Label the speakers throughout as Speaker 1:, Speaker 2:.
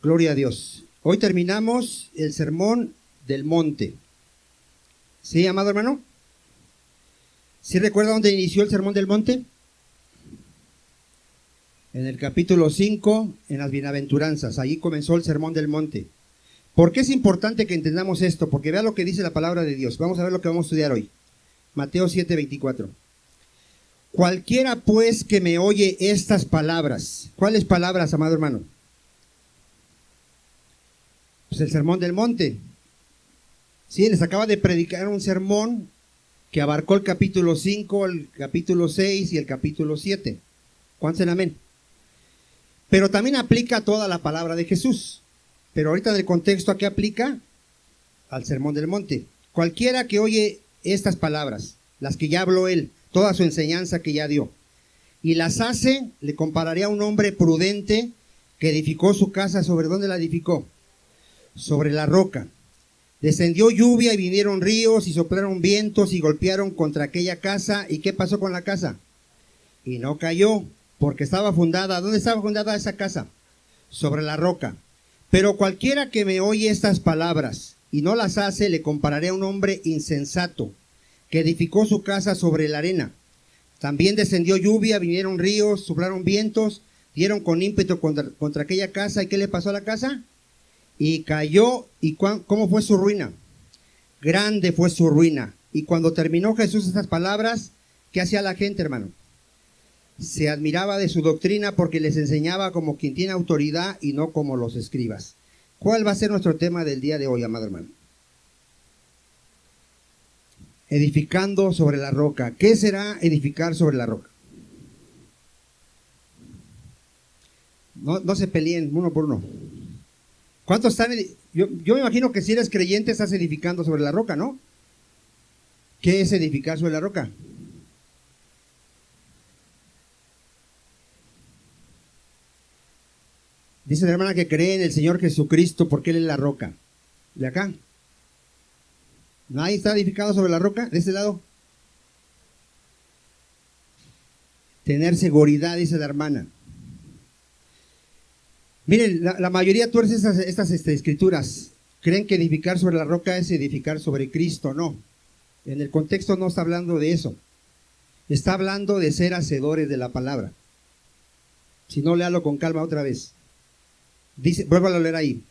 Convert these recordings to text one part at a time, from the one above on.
Speaker 1: Gloria a Dios. Hoy terminamos el sermón del monte. ¿Sí, amado hermano? ¿Sí recuerda dónde inició el sermón del monte? En el capítulo 5, en las bienaventuranzas. Ahí comenzó el sermón del monte. ¿Por qué es importante que entendamos esto? Porque vea lo que dice la palabra de Dios. Vamos a ver lo que vamos a estudiar hoy. Mateo 7:24. Cualquiera pues que me oye estas palabras. ¿Cuáles palabras, amado hermano? Pues el sermón del monte. Sí, les acaba de predicar un sermón que abarcó el capítulo 5, el capítulo 6 y el capítulo 7. ¿Cuántos en amén? Pero también aplica toda la palabra de Jesús. Pero ahorita en el contexto, ¿a qué aplica? Al sermón del monte. Cualquiera que oye estas palabras, las que ya habló él, toda su enseñanza que ya dio, y las hace, le compararía a un hombre prudente que edificó su casa. ¿Sobre dónde la edificó? Sobre la roca. Descendió lluvia y vinieron ríos y soplaron vientos y golpearon contra aquella casa. ¿Y qué pasó con la casa? Y no cayó, porque estaba fundada. ¿Dónde estaba fundada esa casa? Sobre la roca. Pero cualquiera que me oye estas palabras y no las hace, le compararé a un hombre insensato que edificó su casa sobre la arena. También descendió lluvia, vinieron ríos, soplaron vientos, dieron con ímpetu contra aquella casa. ¿Y qué le pasó a la casa? Y cayó. ¿Y cómo fue su ruina? Grande fue su ruina. Y cuando terminó Jesús estas palabras, ¿qué hacía la gente, hermano? Se admiraba de su doctrina porque les enseñaba como quien tiene autoridad y no como los escribas. ¿Cuál va a ser nuestro tema del día de hoy, amado hermano? Edificando sobre la roca. ¿Qué será edificar sobre la roca? No se peleen uno por uno. ¿Cuántos están? Yo me imagino que si eres creyente estás edificando sobre la roca, ¿no? ¿Qué es edificar sobre la roca? Dice la hermana que cree en el Señor Jesucristo porque Él es la roca. ¿De acá? ¿Nadie está edificado sobre la roca? ¿De este lado? Tener seguridad, dice la hermana. Miren, la mayoría tuerce estas escrituras. Creen que edificar sobre la roca es edificar sobre Cristo. No. En el contexto no está hablando de eso. Está hablando de ser hacedores de la palabra. Si no, léalo con calma otra vez. Dice, vuelvo a leer ahí.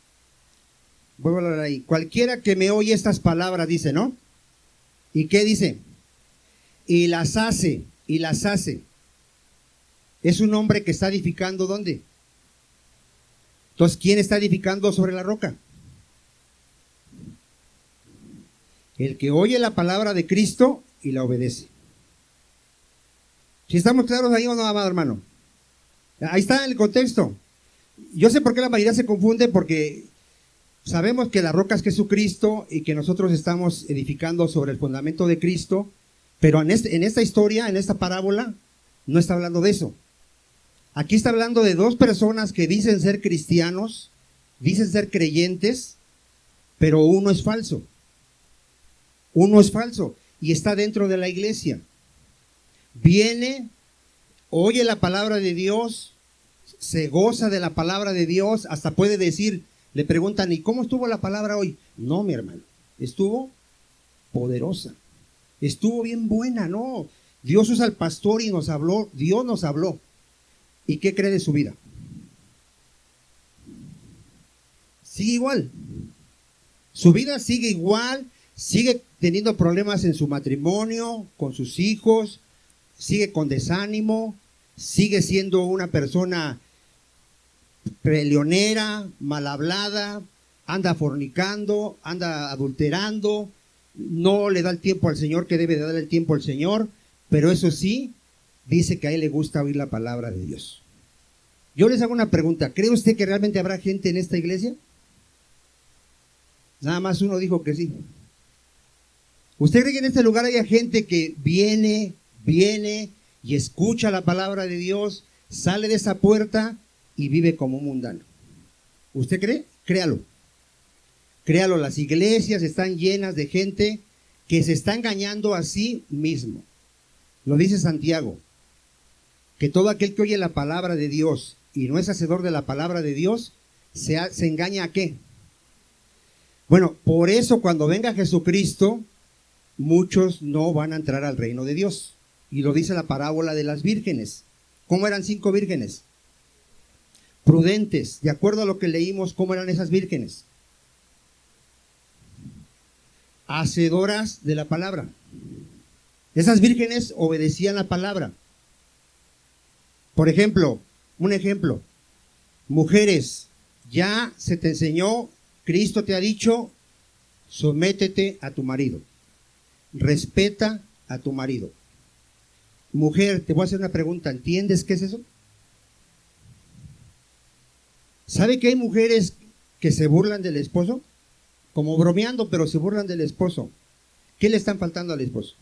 Speaker 1: Cualquiera que me oye estas palabras, dice, ¿no? ¿Y qué dice? Y las hace. Es un hombre que está edificando, ¿dónde? Entonces, ¿quién está edificando sobre la roca? El que oye la palabra de Cristo y la obedece. ¿Si estamos claros ahí o no, amado hermano? Ahí está el contexto. Yo sé por qué la mayoría se confunde, porque sabemos que la roca es Jesucristo y que nosotros estamos edificando sobre el fundamento de Cristo, pero en esta historia, en esta parábola, no está hablando de eso. Aquí está hablando de dos personas que dicen ser cristianos, dicen ser creyentes, pero uno es falso. Uno es falso y está dentro de la iglesia. Viene, oye la palabra de Dios, se goza de la palabra de Dios, hasta puede decir, le preguntan, ¿y cómo estuvo la palabra hoy? No, mi hermano, estuvo poderosa, estuvo bien buena, no. Dios usa al pastor y nos habló, Dios nos habló. ¿Y qué cree de su vida? Sigue igual. Su vida sigue igual, sigue teniendo problemas en su matrimonio, con sus hijos, sigue con desánimo, sigue siendo una persona peleonera, mal hablada, anda fornicando, anda adulterando, no le da el tiempo al Señor que debe de darle el tiempo al Señor, pero eso sí, dice que a él le gusta oír la palabra de Dios. Yo les hago una pregunta, ¿cree usted que realmente habrá gente en esta iglesia? Nada más uno dijo que sí. ¿Usted cree que en este lugar haya gente que viene y escucha la palabra de Dios, sale de esa puerta y vive como un mundano? ¿Usted cree? Créalo. Créalo, las iglesias están llenas de gente que se está engañando a sí mismo. Lo dice Santiago, que todo aquel que oye la palabra de Dios y no es hacedor de la palabra de Dios, ¿Se engaña a qué? Bueno, por eso cuando venga Jesucristo, muchos no van a entrar al reino de Dios. Y lo dice la parábola de las vírgenes. ¿Cómo eran 5 vírgenes? Prudentes, de acuerdo a lo que leímos, ¿cómo eran esas vírgenes? Hacedoras de la palabra. Esas vírgenes obedecían la palabra. Por ejemplo, un ejemplo. Mujeres, ya se te enseñó, Cristo te ha dicho, sométete a tu marido. Respeta a tu marido. Mujer, te voy a hacer una pregunta, ¿entiendes qué es eso? ¿Sabe que hay mujeres que se burlan del esposo? Como bromeando, pero se burlan del esposo. ¿Qué le están faltando al esposo?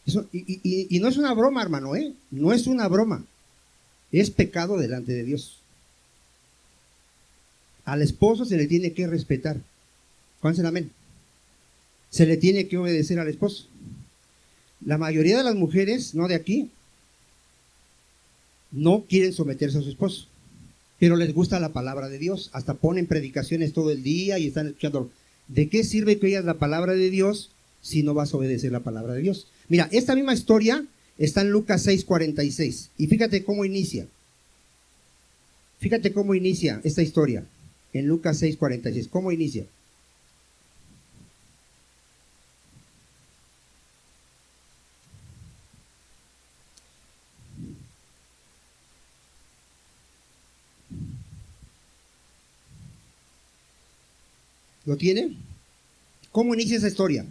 Speaker 1: Eso, y no es una broma, hermano, no es una broma. Es pecado delante de Dios. Al esposo se le tiene que respetar. ¿Cuántos dicen amén? Se le tiene que obedecer al esposo. La mayoría de las mujeres, no de aquí, no quieren someterse a su esposo, pero les gusta la palabra de Dios. Hasta ponen predicaciones todo el día y están escuchando. ¿De qué sirve que oigas la palabra de Dios si no vas a obedecer la palabra de Dios? Mira, esta misma historia está en Lucas 6:46. Y fíjate cómo inicia. Fíjate cómo inicia esta historia en Lucas 6:46. ¿Cómo inicia? ¿Lo tiene? ¿Cómo inicia esa historia?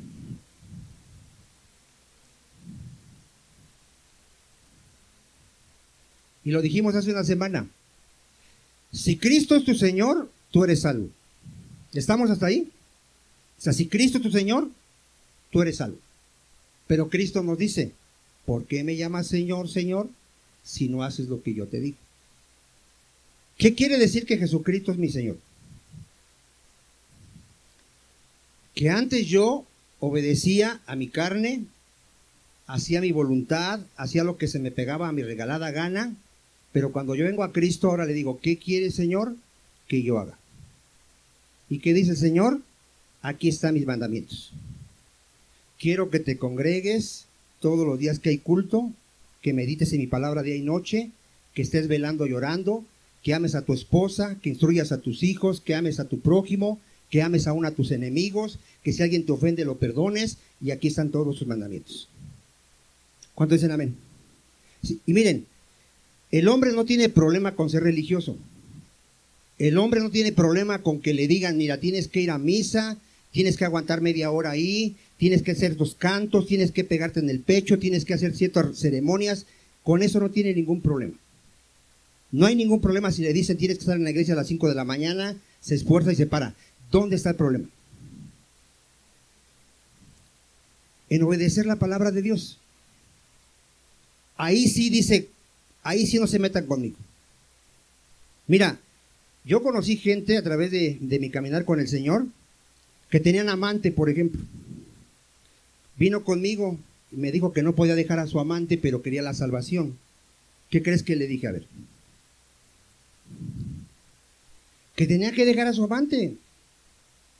Speaker 1: Y lo dijimos hace una semana. Si Cristo es tu Señor, tú eres salvo. ¿Estamos hasta ahí? O sea, si Cristo es tu Señor, tú eres salvo. Pero Cristo nos dice, ¿por qué me llamas Señor, Señor, si no haces lo que yo te digo? ¿Qué quiere decir que Jesucristo es mi Señor? Que antes yo obedecía a mi carne, hacía mi voluntad, hacía lo que se me pegaba a mi regalada gana, pero cuando yo vengo a Cristo ahora le digo, ¿qué quiere, Señor, que yo haga? ¿Y qué dice el Señor? Aquí están mis mandamientos. Quiero que te congregues todos los días que hay culto, que medites en mi palabra día y noche, que estés velando llorando, que ames a tu esposa, que instruyas a tus hijos, que ames a tu prójimo, que ames aún a tus enemigos, que si alguien te ofende lo perdones, y aquí están todos sus mandamientos. ¿Cuántos dicen amén? Sí, y miren, el hombre no tiene problema con ser religioso. El hombre no tiene problema con que le digan, mira, tienes que ir a misa, tienes que aguantar media hora ahí, tienes que hacer 2 cantos, tienes que pegarte en el pecho, tienes que hacer ciertas ceremonias. Con eso no tiene ningún problema. No hay ningún problema si le dicen, tienes que estar en la iglesia a las 5 de la mañana, se esfuerza y se para. ¿Dónde está el problema? En obedecer la palabra de Dios. Ahí sí dice, ahí sí no se metan conmigo. Mira, yo conocí gente a través de mi caminar con el Señor que tenían amante, por ejemplo. Vino conmigo y me dijo que no podía dejar a su amante, pero quería la salvación. ¿Qué crees que le dije? A ver. Que tenía que dejar a su amante.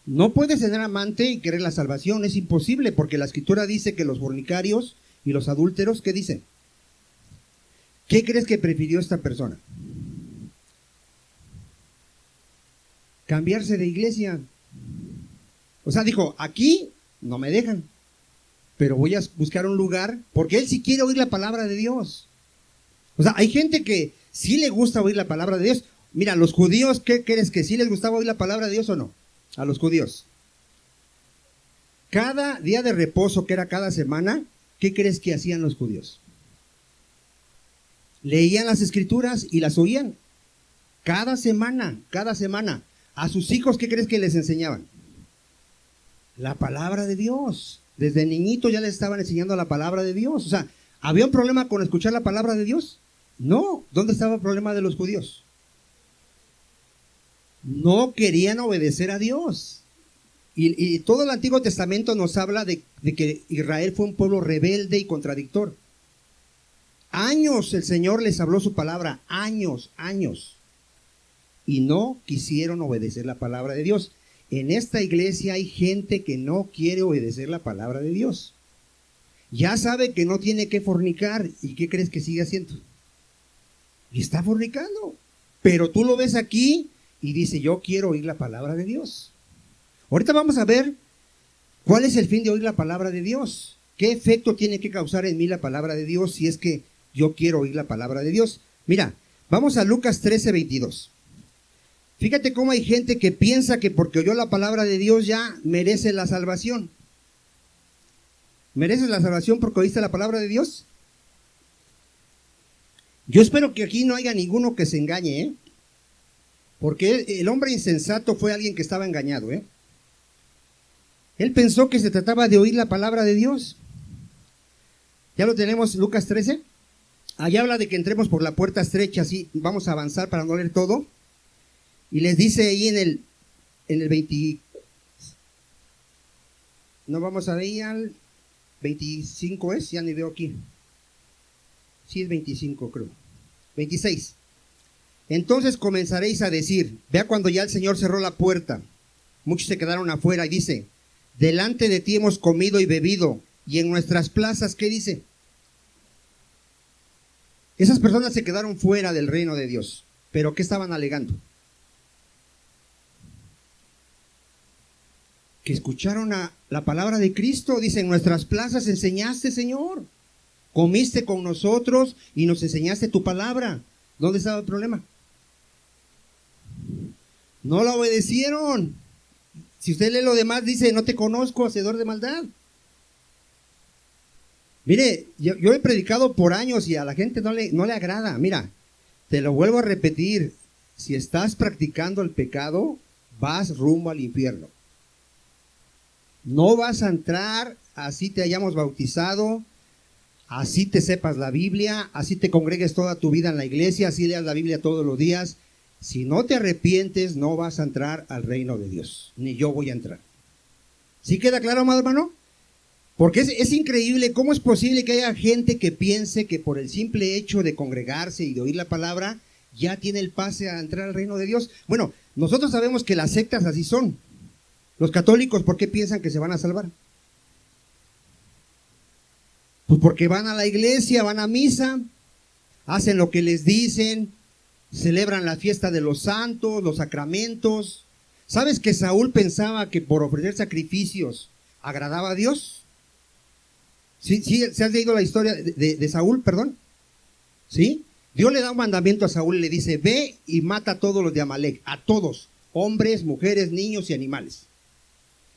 Speaker 1: No puedes tener amante y querer la salvación, es imposible, porque la Escritura dice que los fornicarios y los adúlteros, ¿qué dicen? ¿Qué crees que prefirió esta persona? Cambiarse de iglesia. O sea, dijo, aquí no me dejan, pero voy a buscar un lugar, porque él sí quiere oír la palabra de Dios. O sea, hay gente que sí le gusta oír la palabra de Dios. Mira, los judíos, ¿qué crees que sí les gustaba oír la palabra de Dios o no? A los judíos. Cada día de reposo, que era cada semana, ¿qué crees que hacían los judíos? Leían las escrituras y las oían. Cada semana, cada semana. A sus hijos, ¿qué crees que les enseñaban? La palabra de Dios. Desde niñito ya les estaban enseñando la palabra de Dios. O sea, ¿había un problema con escuchar la palabra de Dios? No. ¿Dónde estaba el problema de los judíos? No querían obedecer a Dios. Y todo el Antiguo Testamento nos habla de que Israel fue un pueblo rebelde y contradictor. Años el Señor les habló su palabra, años. y no quisieron obedecer la palabra de Dios. En esta iglesia hay gente que no quiere obedecer la palabra de Dios. Ya sabe que no tiene que fornicar. ¿Y qué crees que sigue haciendo? Y está fornicando. Pero tú lo ves aquí y dice, yo quiero oír la palabra de Dios. Ahorita vamos a ver cuál es el fin de oír la palabra de Dios. ¿Qué efecto tiene que causar en mí la palabra de Dios si es que yo quiero oír la palabra de Dios? Mira, vamos a Lucas 13:22. Fíjate cómo hay gente que piensa que porque oyó la palabra de Dios ya merece la salvación. ¿Mereces la salvación porque oíste la palabra de Dios? Yo espero que aquí no haya ninguno que se engañe, ¿eh? Porque el hombre insensato fue alguien que estaba engañado, ¿eh? Él pensó que se trataba de oír la palabra de Dios. Ya lo tenemos, Lucas 13. Allá habla de que entremos por la puerta estrecha, así vamos a avanzar para no leer todo. Y les dice ahí en el 20, no vamos a ver al 25 es, ya ni veo aquí. Sí es 25 creo. 26. Entonces comenzaréis a decir, vea cuando ya el Señor cerró la puerta, muchos se quedaron afuera y dice, delante de ti hemos comido y bebido, y en nuestras plazas, ¿qué dice? Esas personas se quedaron fuera del reino de Dios, pero ¿qué estaban alegando? Que escucharon la palabra de Cristo. Dice, en nuestras plazas enseñaste, Señor, comiste con nosotros y nos enseñaste tu palabra. ¿Dónde estaba el problema? No la obedecieron. Si usted lee lo demás, dice, no te conozco, hacedor de maldad. Mire, yo he predicado por años y a la gente no le agrada. Mira, te lo vuelvo a repetir, si estás practicando el pecado, vas rumbo al infierno. No vas a entrar, así te hayamos bautizado, así te sepas la Biblia, así te congregues toda tu vida en la iglesia, así leas la Biblia todos los días. Si no te arrepientes, no vas a entrar al reino de Dios, ni yo voy a entrar. ¿Sí queda claro, amado hermano? Porque es increíble cómo es posible que haya gente que piense que por el simple hecho de congregarse y de oír la palabra, ya tiene el pase a entrar al reino de Dios. Bueno, nosotros sabemos que las sectas así son. Los católicos, ¿por qué piensan que se van a salvar? Pues porque van a la iglesia, van a misa, hacen lo que les dicen, celebran la fiesta de los santos, los sacramentos. ¿Sabes que Saúl pensaba que por ofrecer sacrificios agradaba a Dios? ¿Sí? ¿Se has leído la historia de Saúl, perdón? ¿Sí? Dios le da un mandamiento a Saúl y le dice, ve y mata a todos los de Amalek, a todos, hombres, mujeres, niños y animales.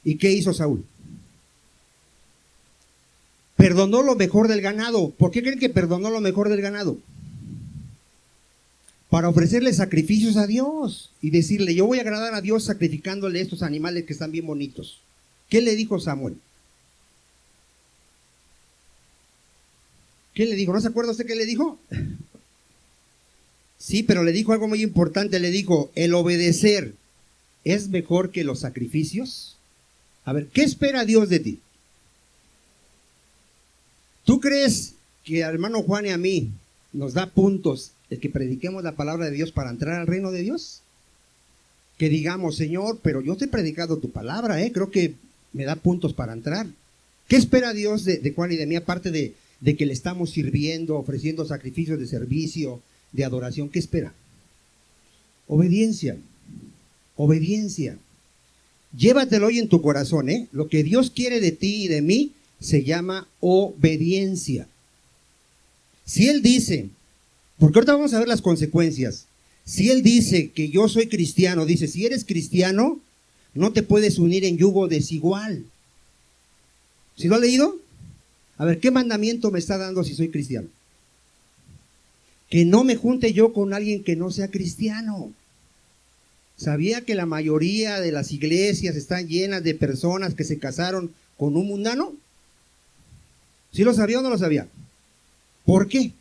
Speaker 1: ¿Y qué hizo Saúl? Perdonó lo mejor del ganado. ¿Por qué creen que perdonó lo mejor del ganado? Para ofrecerle sacrificios a Dios y decirle, yo voy a agradar a Dios sacrificándole estos animales que están bien bonitos. ¿Qué le dijo Samuel? ¿Qué le dijo? ¿No se acuerda usted qué le dijo? Sí, pero le dijo algo muy importante. Le dijo, el obedecer es mejor que los sacrificios. A ver, ¿qué espera Dios de ti? ¿Tú crees que al hermano Juan y a mí nos da puntos el que prediquemos la palabra de Dios para entrar al reino de Dios? Que digamos, Señor, pero yo te he predicado tu palabra, creo que me da puntos para entrar. ¿Qué espera Dios de Juan y de mí, aparte de que le estamos sirviendo, ofreciendo sacrificios de servicio, de adoración? ¿Qué espera? Obediencia. Obediencia. Llévatelo hoy en tu corazón, Lo que Dios quiere de ti y de mí se llama obediencia. Si Él dice, porque ahorita vamos a ver las consecuencias. Si Él dice que yo soy cristiano, dice, si eres cristiano, no te puedes unir en yugo desigual. ¿Sí lo ha leído? A ver, ¿qué mandamiento me está dando si soy cristiano? Que no me junte yo con alguien que no sea cristiano. ¿Sabía que la mayoría de las iglesias están llenas de personas que se casaron con un mundano? ¿Sí lo sabía o no lo sabía? ¿Por qué?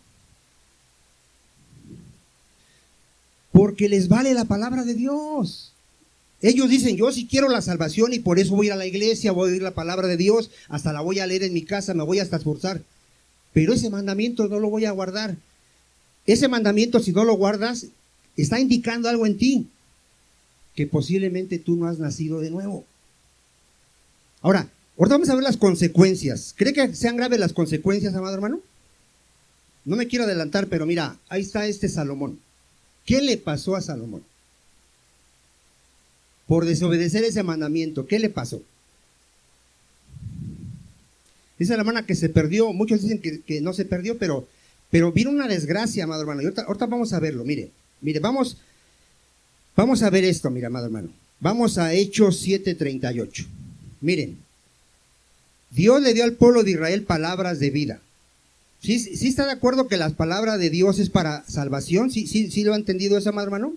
Speaker 1: Porque les vale la palabra de Dios. Ellos dicen, yo sí quiero la salvación y por eso voy a ir a la iglesia, voy a oír la palabra de Dios, hasta la voy a leer en mi casa, me voy hasta esforzar. Pero ese mandamiento no lo voy a guardar. Ese mandamiento, si no lo guardas, está indicando algo en ti. que posiblemente tú no has nacido de nuevo. Ahora, ahorita vamos a ver las consecuencias. ¿Cree que sean graves las consecuencias, amado hermano? No me quiero adelantar, pero mira, ahí está este Salomón. ¿Qué le pasó a Salomón? Por desobedecer ese mandamiento, ¿qué le pasó? Dice la hermana que se perdió, muchos dicen que no se perdió, pero vino una desgracia, amado hermano. Y ahorita vamos a verlo, mire, vamos a ver esto, mire, amado hermano. Vamos a Hechos 7:38. Miren, Dios le dio al pueblo de Israel palabras de vida. ¿Sí está de acuerdo que las palabras de Dios es para salvación? ¿Sí lo ha entendido eso, amado hermano?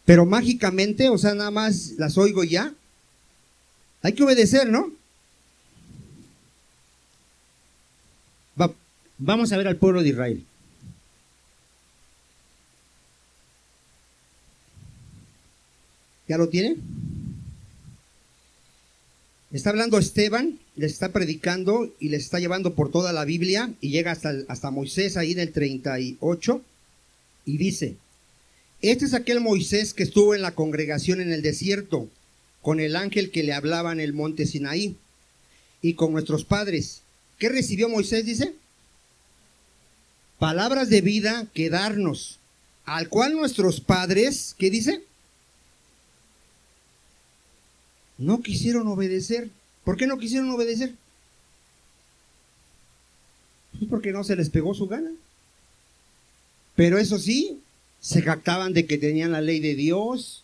Speaker 1: Pero mágicamente, o sea, nada más las oigo ya. Hay que obedecer, ¿no? Vamos a ver al pueblo de Israel. ¿Ya lo tiene? Está hablando Esteban, les está predicando y les está llevando por toda la Biblia y llega hasta Moisés ahí en el 38 y dice: este es aquel Moisés que estuvo en la congregación en el desierto con el ángel que le hablaba en el monte Sinaí y con nuestros padres. ¿Qué recibió Moisés? Dice: palabras de vida que darnos, al cual nuestros padres, ¿qué dice? No quisieron obedecer. ¿Por qué no quisieron obedecer? Pues porque no se les pegó su gana. Pero eso sí, se jactaban de que tenían la ley de Dios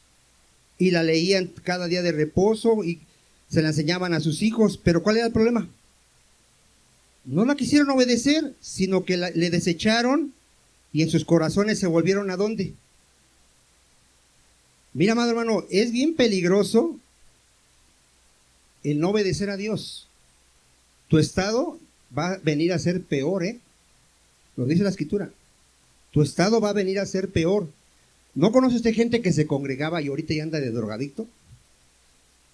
Speaker 1: y la leían cada día de reposo y se la enseñaban a sus hijos. Pero ¿cuál era el problema? No la quisieron obedecer, sino que le desecharon y en sus corazones se volvieron ¿a dónde? Mira, amado hermano, es bien peligroso el no obedecer a Dios. Tu estado va a venir a ser peor, lo dice la Escritura. Tu estado va a venir a ser peor. ¿No conoce usted gente que se congregaba y ahorita ya anda de drogadicto?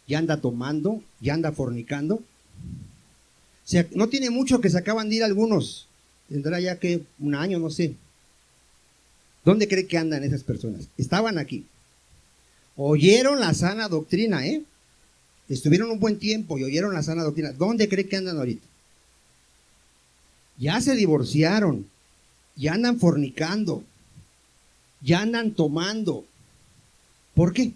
Speaker 1: Ya anda tomando, ya anda fornicando. O sea, no tiene mucho que se acaban de ir algunos. Tendrá ya que un año, no sé. ¿Dónde cree que andan esas personas? Estaban aquí. Oyeron la sana doctrina, Estuvieron un buen tiempo y oyeron la sana doctrina. ¿Dónde cree que andan ahorita? Ya se divorciaron. Ya andan fornicando. Ya andan tomando. ¿Por qué?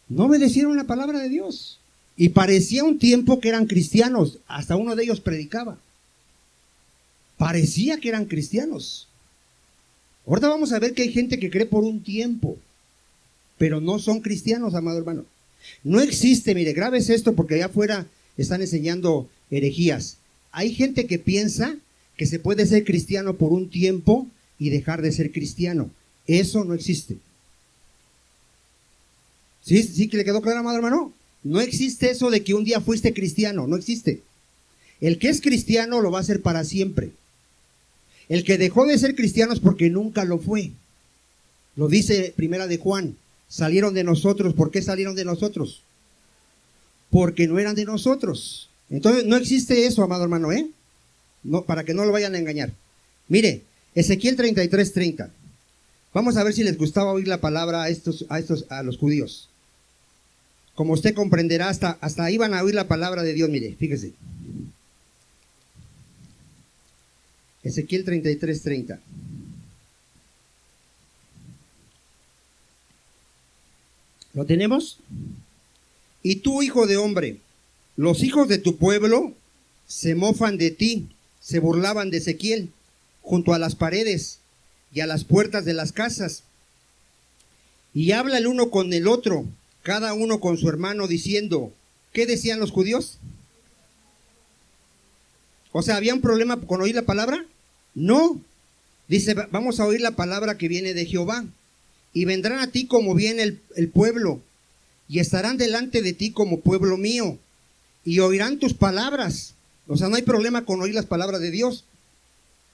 Speaker 1: No obedecieron la palabra de Dios. Y parecía un tiempo que eran cristianos. Hasta uno de ellos predicaba. Parecía que eran cristianos. Ahorita vamos a ver que hay gente que cree por un tiempo, pero no son cristianos, amado hermano. No existe, mire, grabes esto porque allá afuera están enseñando herejías. Hay gente que piensa que se puede ser cristiano por un tiempo y dejar de ser cristiano. Eso no existe. ¿Sí que le quedó claro, amado hermano? No existe eso de que un día fuiste cristiano, no existe. El que es cristiano lo va a ser para siempre. El que dejó de ser cristiano es porque nunca lo fue. Lo dice Primera de Juan. Salieron de nosotros. ¿Por qué salieron de nosotros? Porque no eran de nosotros. Entonces no existe eso, amado hermano, No, para que no lo vayan a engañar. Mire, Ezequiel 33:30. Vamos a ver si les gustaba oír la palabra a los judíos. Como usted comprenderá, hasta iban a oír la palabra de Dios. Mire, fíjese. Ezequiel 33:30. ¿Lo tenemos? Y tú, hijo de hombre, los hijos de tu pueblo se mofan de ti, se burlaban de Ezequiel junto a las paredes y a las puertas de las casas. Y habla el uno con el otro, cada uno con su hermano, diciendo, ¿qué decían los judíos? O sea, ¿había un problema con oír la palabra? No. Dice, vamos a oír la palabra que viene de Jehová. Y vendrán a ti como viene el pueblo, y estarán delante de ti como pueblo mío, y oirán tus palabras. O sea, no hay problema con oír las palabras de Dios.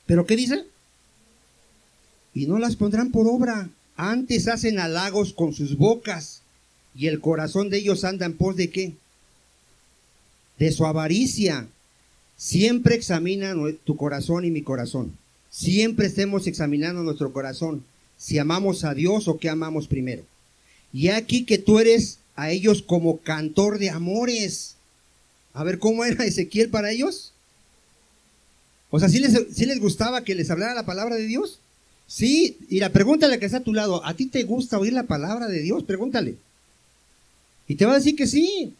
Speaker 1: ¿Pero qué dice? Y no las pondrán por obra. Antes hacen halagos con sus bocas, y el corazón de ellos anda en pos de ¿qué? De su avaricia. Siempre examina tu corazón y mi corazón. Siempre estemos examinando nuestro corazón. si amamos a Dios o qué amamos primero. Y aquí que tú eres a ellos como cantor de amores. A ver, ¿cómo era Ezequiel para ellos? O sea, ¿sí les gustaba que les hablara la palabra de Dios? Sí, y la pregúntale que está a tu lado, ¿a ti te gusta oír la palabra de Dios? Pregúntale. Y te va a decir que sí.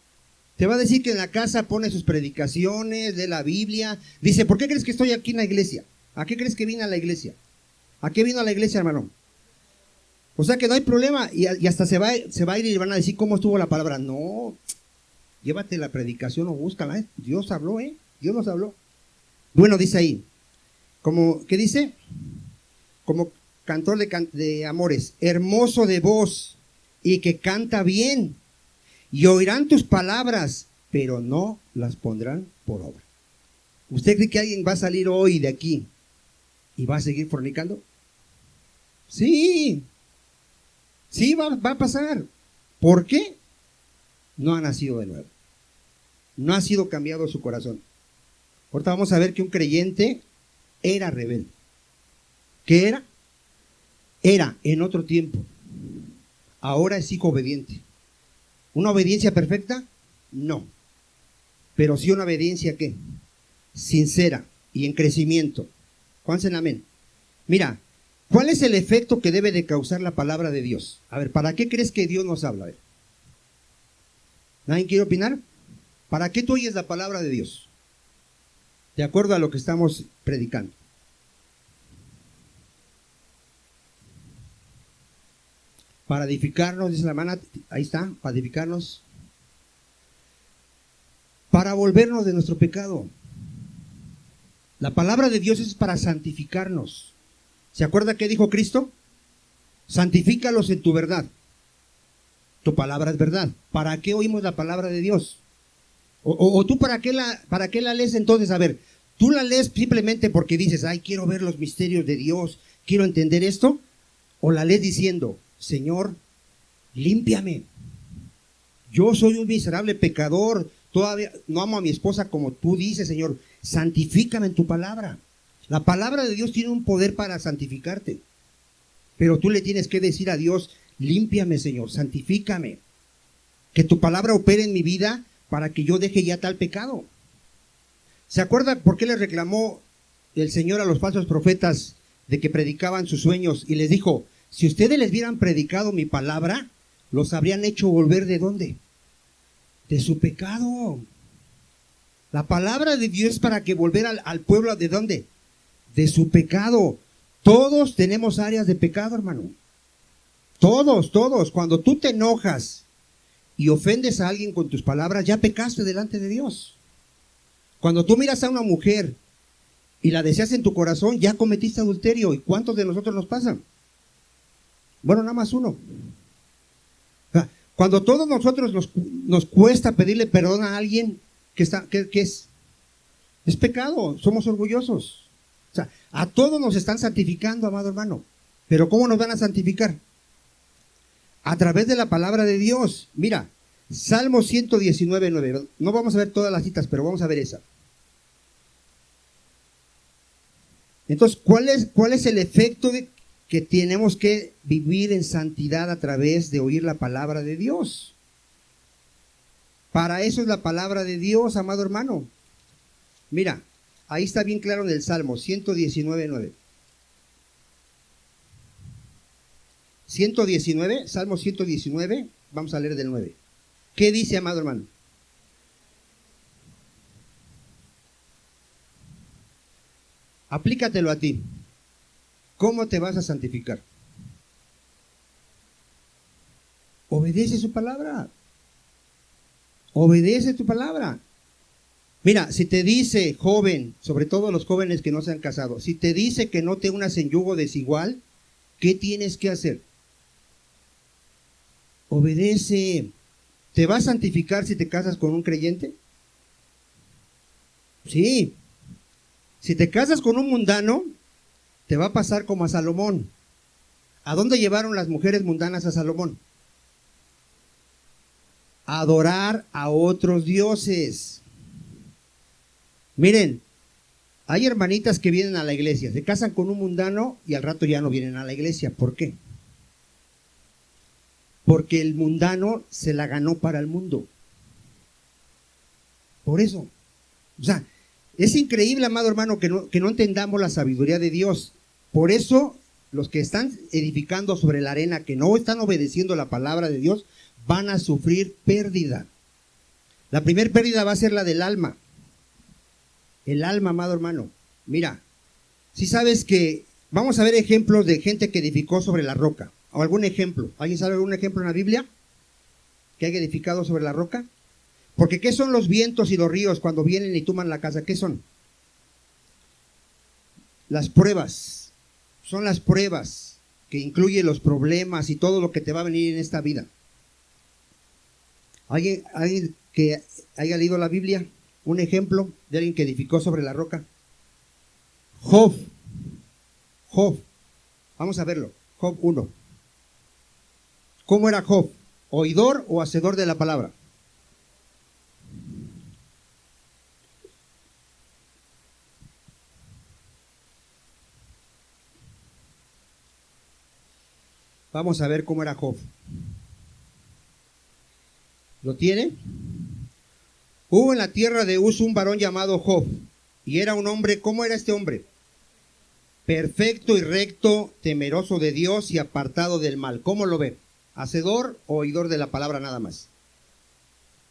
Speaker 1: Te va a decir que en la casa pone sus predicaciones, lee la Biblia. Dice, ¿por qué crees que estoy aquí en la iglesia? ¿A qué crees que vine a la iglesia? ¿A qué vino a la iglesia, hermano? O sea que no hay problema. Y hasta se va a ir y le van a decir cómo estuvo la palabra. No, llévate la predicación o búscala. Dios habló, Dios nos habló. Bueno, dice ahí, ¿qué dice? Como cantor de amores, hermoso de voz y que canta bien. Y oirán tus palabras, pero no las pondrán por obra. ¿Usted cree que alguien va a salir hoy de aquí y va a seguir fornicando? Sí, sí va a pasar. ¿Por qué? No ha nacido de nuevo. No ha sido cambiado su corazón. Ahorita vamos a ver que un creyente era rebelde. ¿Qué era? Era en otro tiempo. Ahora es hijo obediente. ¿Una obediencia perfecta? No. Pero sí una obediencia, ¿qué? Sincera y en crecimiento. ¿Cuántos dicen amén? Mira, ¿cuál es el efecto que debe de causar la palabra de Dios? A ver, ¿para qué crees que Dios nos habla? A ver. ¿Nadie quiere opinar? ¿Para qué tú oyes la palabra de Dios? De acuerdo a lo que estamos predicando. Para edificarnos, dice la hermana, ahí está, para edificarnos. Para volvernos de nuestro pecado. La palabra de Dios es para santificarnos. ¿Se acuerda qué dijo Cristo? Santifícalos en tu verdad. Tu palabra es verdad. ¿Para qué oímos la palabra de Dios? O tú para qué la lees entonces? A ver, ¿tú la lees simplemente porque dices, ay, quiero ver los misterios de Dios, quiero entender esto? ¿O la lees diciendo, Señor, límpiame? Yo soy un miserable pecador, todavía no amo a mi esposa como tú dices, Señor, santifícame en tu palabra. La palabra de Dios tiene un poder para santificarte, pero tú le tienes que decir a Dios, límpiame, Señor, santifícame, que tu palabra opere en mi vida para que yo deje ya tal pecado. ¿Se acuerda por qué le reclamó el Señor a los falsos profetas de que predicaban sus sueños y les dijo, si ustedes les hubieran predicado mi palabra, los habrían hecho volver ¿de dónde? De su pecado. La palabra de Dios es para que volver al pueblo ¿de dónde? De su pecado. Todos tenemos áreas de pecado, hermano. Todos. Cuando tú te enojas y ofendes a alguien con tus palabras, ya pecaste delante de Dios. Cuando tú miras a una mujer y la deseas en tu corazón, ya cometiste adulterio. ¿Y cuántos de nosotros nos pasan? Bueno, nada más uno. Cuando todos nosotros nos cuesta pedirle perdón a alguien, ¿qué es? Es pecado, somos orgullosos. O sea, a todos nos están santificando, amado hermano. Pero ¿cómo nos van a santificar? A través de la palabra de Dios. Mira, Salmo 119:9. No vamos a ver todas las citas, pero vamos a ver esa. Entonces, ¿cuál es el efecto que tenemos que vivir en santidad a través de oír la palabra de Dios? Para eso es la palabra de Dios, amado hermano. Mira, ahí está bien claro en el Salmo 119:9. 119, Salmo 119, vamos a leer del 9. ¿Qué dice, amado hermano? Aplícatelo a ti. ¿Cómo te vas a santificar? Obedece su palabra. Obedece tu palabra. Mira, si te dice, joven, sobre todo los jóvenes que no se han casado, si te dice que no te unas en yugo desigual, ¿qué tienes que hacer? Obedece. ¿Te vas a santificar si te casas con un creyente? Sí. Si te casas con un mundano, te va a pasar como a Salomón. ¿A dónde llevaron las mujeres mundanas a Salomón? A adorar a otros dioses. Miren, Hay hermanitas que vienen a la iglesia, se casan con un mundano y al rato ya no vienen a la iglesia. ¿Por qué? Porque el mundano se la ganó para el mundo. Por eso. O sea, es increíble, amado hermano, que no entendamos la sabiduría de Dios. Por eso, los que están edificando sobre la arena, que no están obedeciendo la palabra de Dios, van a sufrir pérdida. La primera pérdida va a ser la del alma. El alma, amado hermano. Mira, si sabes que vamos a ver ejemplos de gente que edificó sobre la roca. ¿O algún ejemplo? ¿Alguien sabe algún ejemplo en la Biblia que haya edificado sobre la roca? Porque ¿qué son los vientos y los ríos cuando vienen y tumban la casa? ¿Qué son? Las pruebas. Son las pruebas que incluyen los problemas y todo lo que te va a venir en esta vida. ¿Alguien que haya leído la Biblia? Un ejemplo de alguien que edificó sobre la roca. Job. Vamos a verlo. Job 1. ¿Cómo era Job? ¿Oidor o hacedor de la palabra? Vamos a ver cómo era Job. ¿Lo tiene? Hubo en la tierra de Uz un varón llamado Job, y era un hombre, ¿cómo era este hombre? Perfecto y recto, temeroso de Dios y apartado del mal. ¿Cómo lo ve? ¿Hacedor o oidor de la palabra nada más?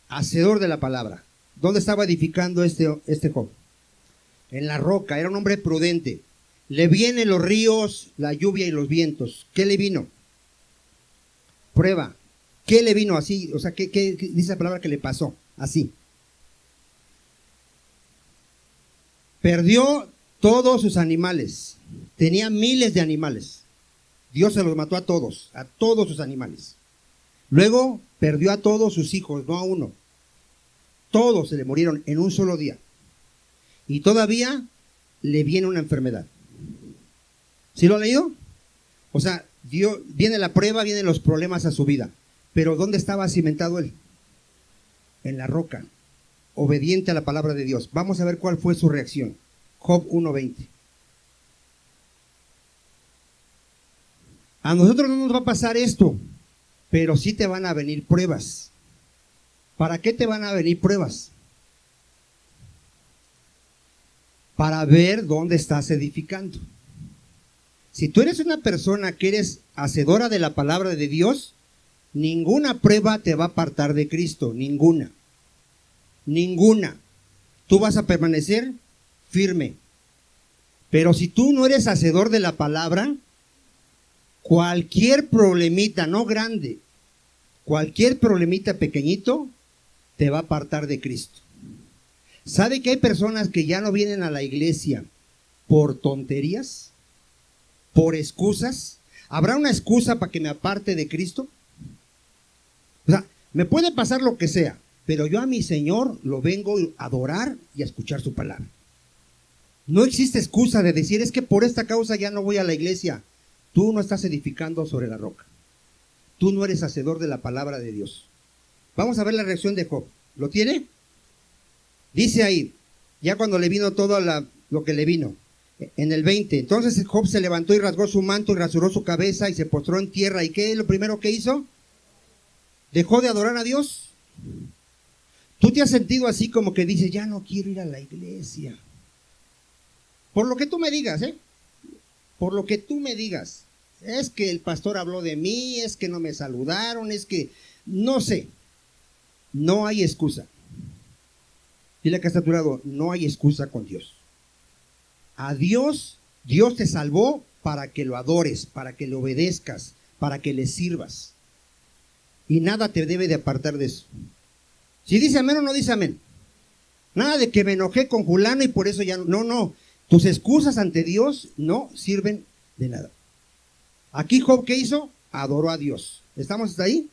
Speaker 1: Hacedor de la palabra. ¿Dónde estaba edificando este Job? En la roca. Era un hombre prudente. Le vienen los ríos, la lluvia y los vientos. ¿Qué le vino? Prueba. ¿Qué le vino así? O sea, ¿qué dice la palabra que le pasó? Así. Perdió todos sus animales. Tenía miles de animales. Dios se los mató a todos sus animales. Luego perdió a todos sus hijos, no a uno. Todos se le murieron en un solo día. Y todavía le viene una enfermedad. ¿Sí lo ha leído? O sea, viene la prueba, vienen los problemas a su vida. Pero ¿dónde estaba cimentado él? En la roca, obediente a la palabra de Dios. Vamos a ver cuál fue su reacción. Job 1:20. A nosotros no nos va a pasar esto, pero sí te van a venir pruebas. ¿Para qué te van a venir pruebas? Para ver dónde estás edificando. Si tú eres una persona que eres hacedora de la palabra de Dios, ninguna prueba te va a apartar de Cristo, ninguna. Tú vas a permanecer firme. Pero si tú no eres hacedor de la palabra, cualquier problemita, no grande, cualquier problemita pequeñito, te va a apartar de Cristo. ¿Sabe que hay personas que ya no vienen a la iglesia por tonterías? ¿Por excusas? ¿Habrá una excusa para que me aparte de Cristo? O sea, me puede pasar lo que sea, pero yo a mi Señor lo vengo a adorar y a escuchar su palabra. No existe excusa de decir, es que por esta causa ya no voy a la iglesia. Tú no estás edificando sobre la roca. Tú no eres hacedor de la palabra de Dios. Vamos a ver la reacción de Job. ¿Lo tiene? Dice ahí, ya cuando le vino todo lo que le vino, en el 20, entonces Job se levantó y rasgó su manto y rasuró su cabeza y se postró en tierra. ¿Y qué es lo primero que hizo? ¿Dejó de adorar a Dios? ¿Tú te has sentido así como que dices, ya no quiero ir a la iglesia? Por lo que tú me digas, por lo que tú me digas. Es que el pastor habló de mí, es que no me saludaron, es que, no sé. No hay excusa. Dile que está a tu lado, no hay excusa con Dios. A Dios te salvó para que lo adores, para que le obedezcas, para que le sirvas. Y nada te debe de apartar de eso. Si dice amén o no dice amén. Nada de que me enojé con fulano y por eso ya no. No. Tus excusas ante Dios no sirven de nada. Aquí Job, ¿qué hizo? Adoró a Dios. ¿Estamos hasta ahí?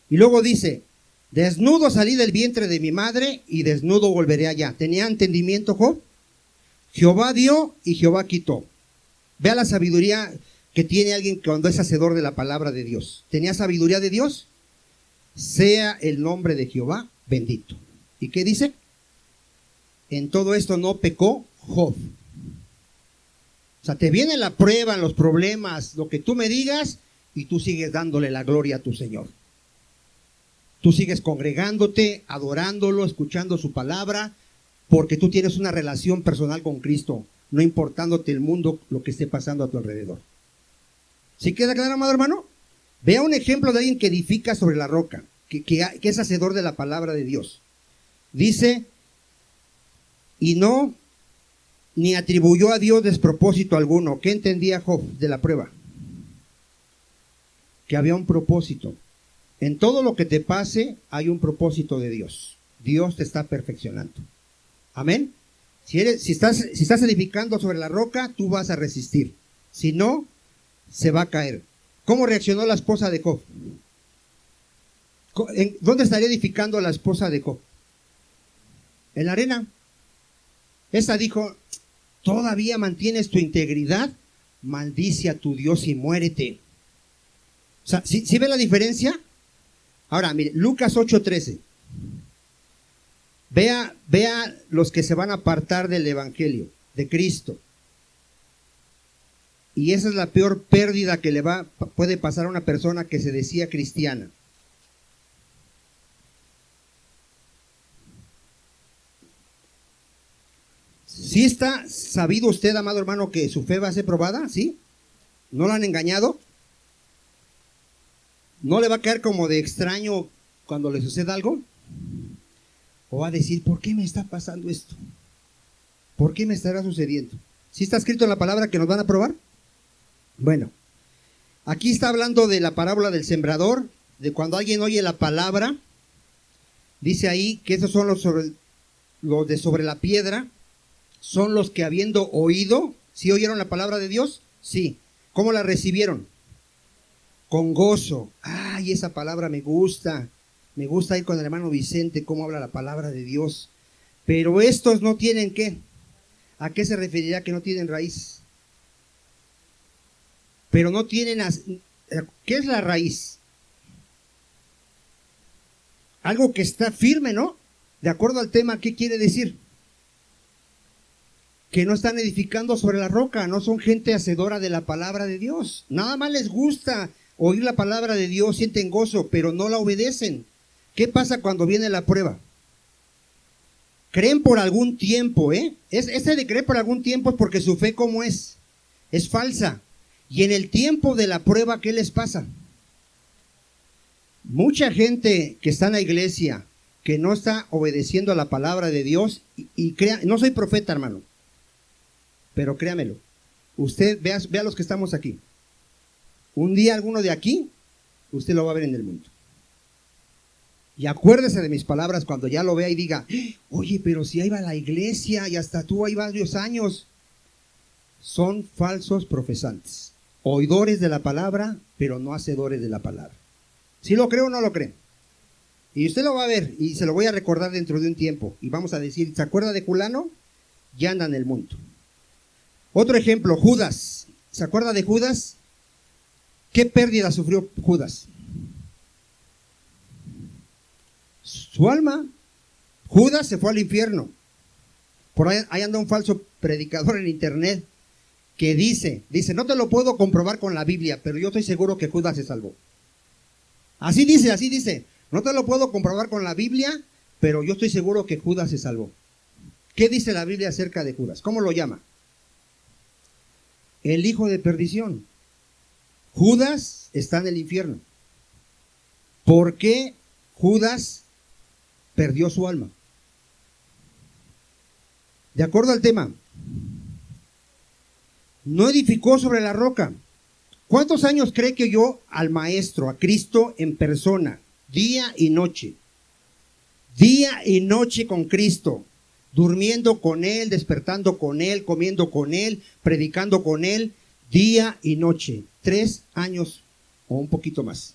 Speaker 1: Y luego dice, desnudo salí del vientre de mi madre y desnudo volveré allá. ¿Tenía entendimiento Job? Jehová dio y Jehová quitó. Vea la sabiduría que tiene alguien cuando es hacedor de la palabra de Dios. ¿Tenía sabiduría de Dios? Sea el nombre de Jehová bendito. ¿Y qué dice? En todo esto no pecó Job. O sea, te viene la prueba, los problemas, lo que tú me digas, y tú sigues dándole la gloria a tu Señor. Tú sigues congregándote, adorándolo, escuchando su palabra, porque tú tienes una relación personal con Cristo, no importándote el mundo, lo que esté pasando a tu alrededor. ¿Sí queda claro, amado hermano? Vea un ejemplo de alguien que edifica sobre la roca, que es hacedor de la palabra de Dios. Dice, y no, ni atribuyó a Dios despropósito alguno. ¿Qué entendía Job de la prueba? Que había un propósito. En todo lo que te pase hay un propósito de Dios. Dios te está perfeccionando. Amén. Si estás edificando sobre la roca, tú vas a resistir. Si no, se va a caer. ¿Cómo reaccionó la esposa de Job? ¿Dónde estaría edificando la esposa de Job? En la arena. Esa dijo, ¿todavía mantienes tu integridad? Maldice a tu Dios y muérete. O sea, ¿sí ve la diferencia? Ahora, mire, Lucas 8:13. Vea los que se van a apartar del evangelio, de Cristo. Y esa es la peor pérdida que puede pasar a una persona que se decía cristiana. ¿Sí está sabido usted, amado hermano, que su fe va a ser probada? ¿Sí? ¿No lo han engañado? ¿No le va a caer como de extraño cuando le suceda algo? ¿O va a decir, ¿por qué me está pasando esto? ¿Por qué me estará sucediendo? ¿Sí está escrito en la palabra que nos van a probar? Bueno, aquí está hablando de la parábola del sembrador, de cuando alguien oye la palabra, dice ahí que esos son los de sobre la piedra, son los que habiendo oído, ¿sí oyeron la palabra de Dios? Sí. ¿Cómo la recibieron? Con gozo. Ay, esa palabra me gusta ir con el hermano Vicente, cómo habla la palabra de Dios. Pero estos no tienen ¿qué? ¿A qué se referiría que no tienen raíz? Pero no tienen, ¿qué es la raíz? Algo que está firme, ¿no? De acuerdo al tema, ¿qué quiere decir? Que no están edificando sobre la roca, no son gente hacedora de la palabra de Dios. Nada más les gusta oír la palabra de Dios, sienten gozo, pero no la obedecen. ¿Qué pasa cuando viene la prueba? Creen por algún tiempo, Ese de creer por algún tiempo es porque su fe, ¿cómo es? Es falsa. Y en el tiempo de la prueba, ¿qué les pasa? Mucha gente que está en la iglesia, que no está obedeciendo a la palabra de Dios, y crea, no soy profeta, hermano, pero créamelo, usted vea los que estamos aquí. Un día alguno de aquí, usted lo va a ver en el mundo. Y acuérdese de mis palabras cuando ya lo vea y diga, oye, pero si ahí va la iglesia y hasta tú hay varios años. Son falsos profesantes, oidores de la palabra, pero no hacedores de la palabra. ¿Sí lo cree o no lo cree? Y usted lo va a ver y se lo voy a recordar dentro de un tiempo. Y vamos a decir, ¿se acuerda de fulano? Ya anda en el mundo. Otro ejemplo, Judas. ¿Se acuerda de Judas? ¿Qué pérdida sufrió Judas? Su alma. Judas se fue al infierno. Por ahí anda un falso predicador en internet que dice, no te lo puedo comprobar con la Biblia, pero yo estoy seguro que Judas se salvó. Así dice, no te lo puedo comprobar con la Biblia, pero yo estoy seguro que Judas se salvó. ¿Qué dice la Biblia acerca de Judas? ¿Cómo lo llama? El hijo de perdición. Judas está en el infierno. ¿Por qué Judas perdió su alma? De acuerdo al tema, no edificó sobre la roca. ¿Cuántos años cree que oyó al Maestro, a Cristo en persona, día y noche? Día y noche con Cristo, durmiendo con Él, despertando con Él, comiendo con Él, predicando con Él, día y noche. 3 años o un poquito más.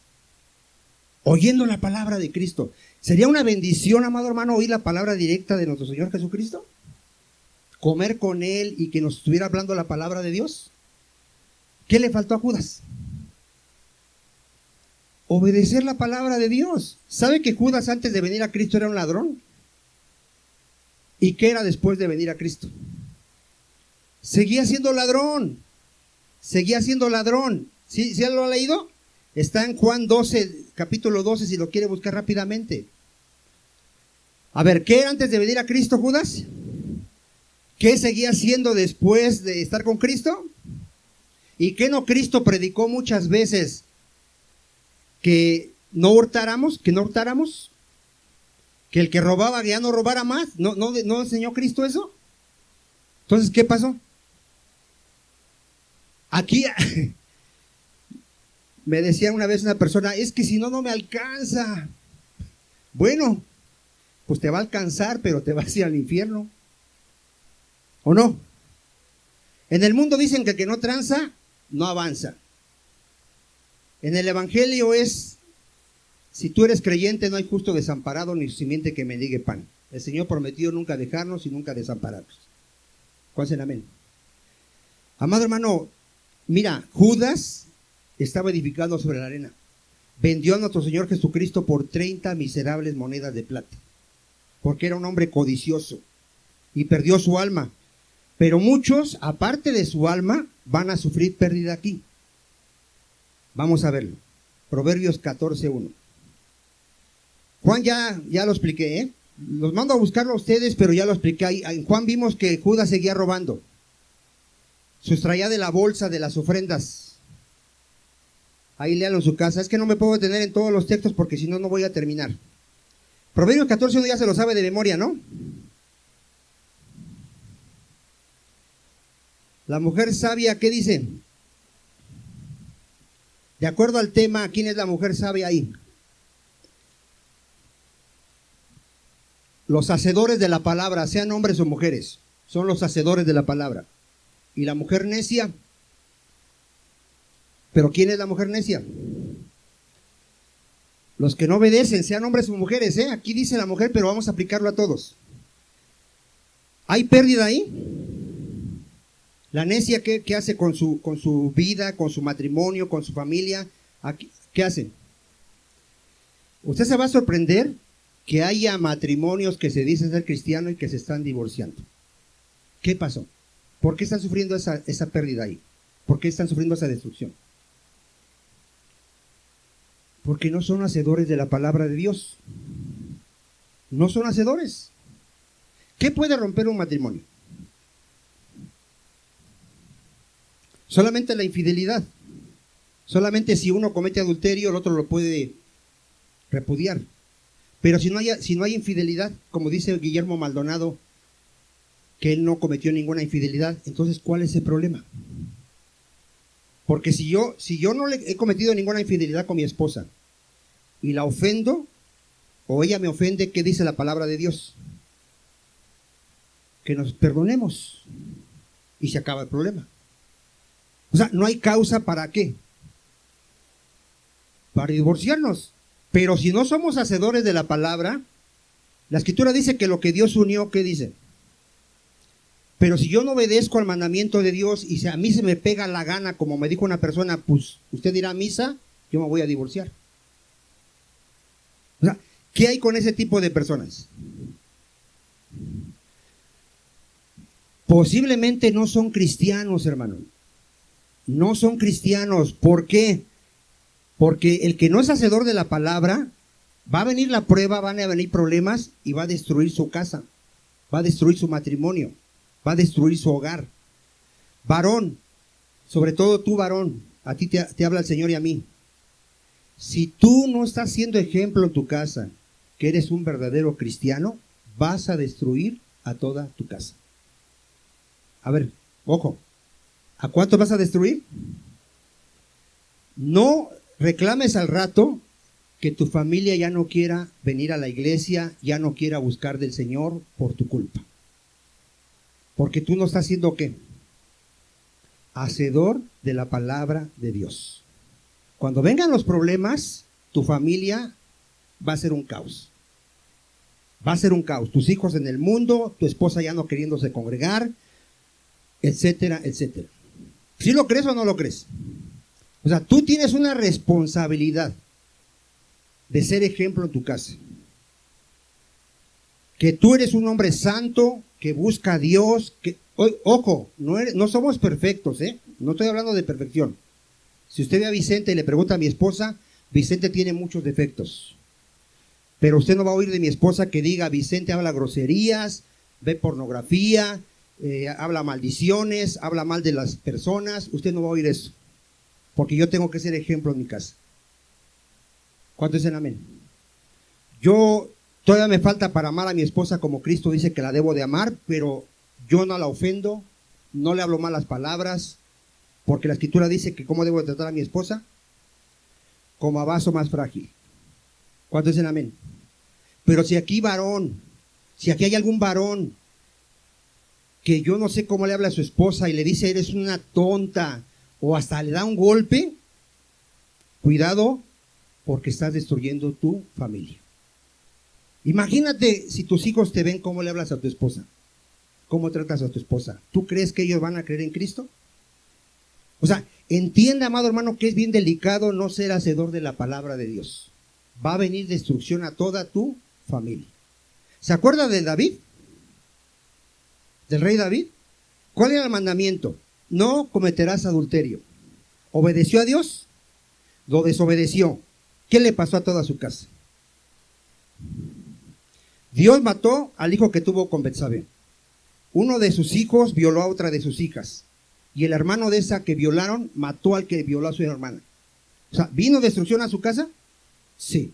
Speaker 1: Oyendo la palabra de Cristo. ¿Sería una bendición, amado hermano, oír la palabra directa de nuestro Señor Jesucristo? Comer con Él y que nos estuviera hablando la palabra de Dios. ¿Qué le faltó a Judas? Obedecer la palabra de Dios. ¿Sabe que Judas antes de venir a Cristo era un ladrón? ¿Y qué era después de venir a Cristo? seguía siendo ladrón. Seguía siendo ladrón. ¿Sí lo ha leído? Está en Juan 12, capítulo 12, si lo quiere buscar rápidamente. A ver, ¿qué era antes de venir a Cristo, Judas? ¿Qué seguía haciendo después de estar con Cristo? ¿Y qué no Cristo predicó muchas veces? Que no hurtáramos, que el que robaba ya no robara más. ¿No enseñó Cristo eso? Entonces, ¿qué pasó? Aquí me decía una vez una persona, es que si no, no me alcanza. Bueno, pues te va a alcanzar, pero te vas a ir al infierno. ¿O no? En el mundo dicen que el que no tranza, no avanza. En el evangelio es, si tú eres creyente, no hay justo desamparado ni simiente que mendigue pan. El Señor prometió nunca dejarnos y nunca desampararnos. ¿Cuál es el amén? Amado hermano, mira, Judas estaba edificado sobre la arena. Vendió a nuestro Señor Jesucristo por 30 miserables monedas de plata, porque era un hombre codicioso y perdió su alma. Pero muchos, aparte de su alma, van a sufrir pérdida aquí. Vamos a verlo. Proverbios 14:1. Juan ya lo expliqué, ¿eh? Los mando a buscarlo a ustedes, pero ya lo expliqué. Ahí, en Juan vimos que Judas seguía robando. Sustraía de la bolsa de las ofrendas. Ahí léalo en su casa. Es que no me puedo detener en todos los textos porque si no, no voy a terminar. Proverbios 14:1 ya se lo sabe de memoria, ¿no? La mujer sabia, ¿qué dice? De acuerdo al tema, ¿quién es la mujer sabia ahí? Los hacedores de la palabra, sean hombres o mujeres, son los hacedores de la palabra. Y la mujer necia, ¿pero quién es la mujer necia? Los que no obedecen, sean hombres o mujeres, ¿eh? Aquí dice la mujer, pero vamos a aplicarlo a todos. ¿Hay pérdida ahí? La necia, ¿qué hace con su vida, con su matrimonio, con su familia? ¿Qué hace? Usted se va a sorprender que haya matrimonios que se dicen ser cristianos y que se están divorciando. ¿Qué pasó? ¿Por qué están sufriendo esa pérdida ahí? ¿Por qué están sufriendo esa destrucción? Porque no son hacedores de la palabra de Dios. No son hacedores. ¿Qué puede romper un matrimonio? Solamente la infidelidad. Solamente si uno comete adulterio, el otro lo puede repudiar. Pero si no hay infidelidad, como dice Guillermo Maldonado, que él no cometió ninguna infidelidad, entonces ¿cuál es el problema? Porque si yo no le he cometido ninguna infidelidad con mi esposa y la ofendo, o ella me ofende, ¿qué dice la palabra de Dios? Que nos perdonemos y se acaba el problema. O sea, no hay causa para qué. Para divorciarnos. Pero si no somos hacedores de la palabra, la Escritura dice que lo que Dios unió, ¿qué dice? Pero si yo no obedezco al mandamiento de Dios y si a mí se me pega la gana, como me dijo una persona, pues usted dirá a misa, yo me voy a divorciar. O sea, ¿qué hay con ese tipo de personas? Posiblemente no son cristianos, hermano. No son cristianos. ¿Por qué? Porque el que no es hacedor de la palabra, va a venir la prueba, van a venir problemas y va a destruir su casa, va a destruir su matrimonio, va a destruir su hogar. Varón, sobre todo tú varón, a ti te habla el Señor y a mí. Si tú no estás siendo ejemplo en tu casa, que eres un verdadero cristiano, vas a destruir a toda tu casa. A ver, ojo. ¿A cuánto vas a destruir? No reclames al rato que tu familia ya no quiera venir a la iglesia, ya no quiera buscar del Señor por tu culpa. Porque tú no estás siendo ¿qué? Hacedor de la palabra de Dios. Cuando vengan los problemas, tu familia va a ser un caos. Va a ser un caos. Tus hijos en el mundo, tu esposa ya no queriéndose congregar, etcétera, etcétera. ¿Sí lo crees o no lo crees? O sea, tú tienes una responsabilidad de ser ejemplo en tu casa. Que tú eres un hombre santo, que busca a Dios, Ojo, no somos perfectos, ¿eh? No estoy hablando de perfección. Si usted ve a Vicente y le pregunta a mi esposa, Vicente tiene muchos defectos. Pero usted no va a oír de mi esposa que diga, Vicente habla groserías, ve pornografía, habla maldiciones, habla mal de las personas. Usted no va a oír eso. Porque yo tengo que ser ejemplo en mi casa. ¿Cuántos dicen amén? Yo todavía me falta para amar a mi esposa como Cristo dice que la debo de amar, pero yo no la ofendo, no le hablo malas palabras, porque la Escritura dice que cómo debo de tratar a mi esposa, como a vaso más frágil. ¿Cuántos dicen amén? Pero si aquí hay algún varón que yo no sé cómo le habla a su esposa y le dice eres una tonta o hasta le da un golpe, cuidado porque estás destruyendo tu familia. Imagínate si tus hijos te ven cómo le hablas a tu esposa, cómo tratas a tu esposa. ¿Tú crees que ellos van a creer en Cristo? O sea, entienda, amado hermano, que es bien delicado no ser hacedor de la palabra de Dios. Va a venir destrucción a toda tu familia. ¿Se acuerda de David? ¿Del rey David? ¿Cuál era el mandamiento? No cometerás adulterio. ¿Obedeció a Dios? Lo desobedeció. ¿Qué le pasó a toda su casa? Dios mató al hijo que tuvo con Betsabé. Uno de sus hijos violó a otra de sus hijas. Y el hermano de esa que violaron mató al que violó a su hermana. O sea, ¿vino destrucción a su casa? Sí.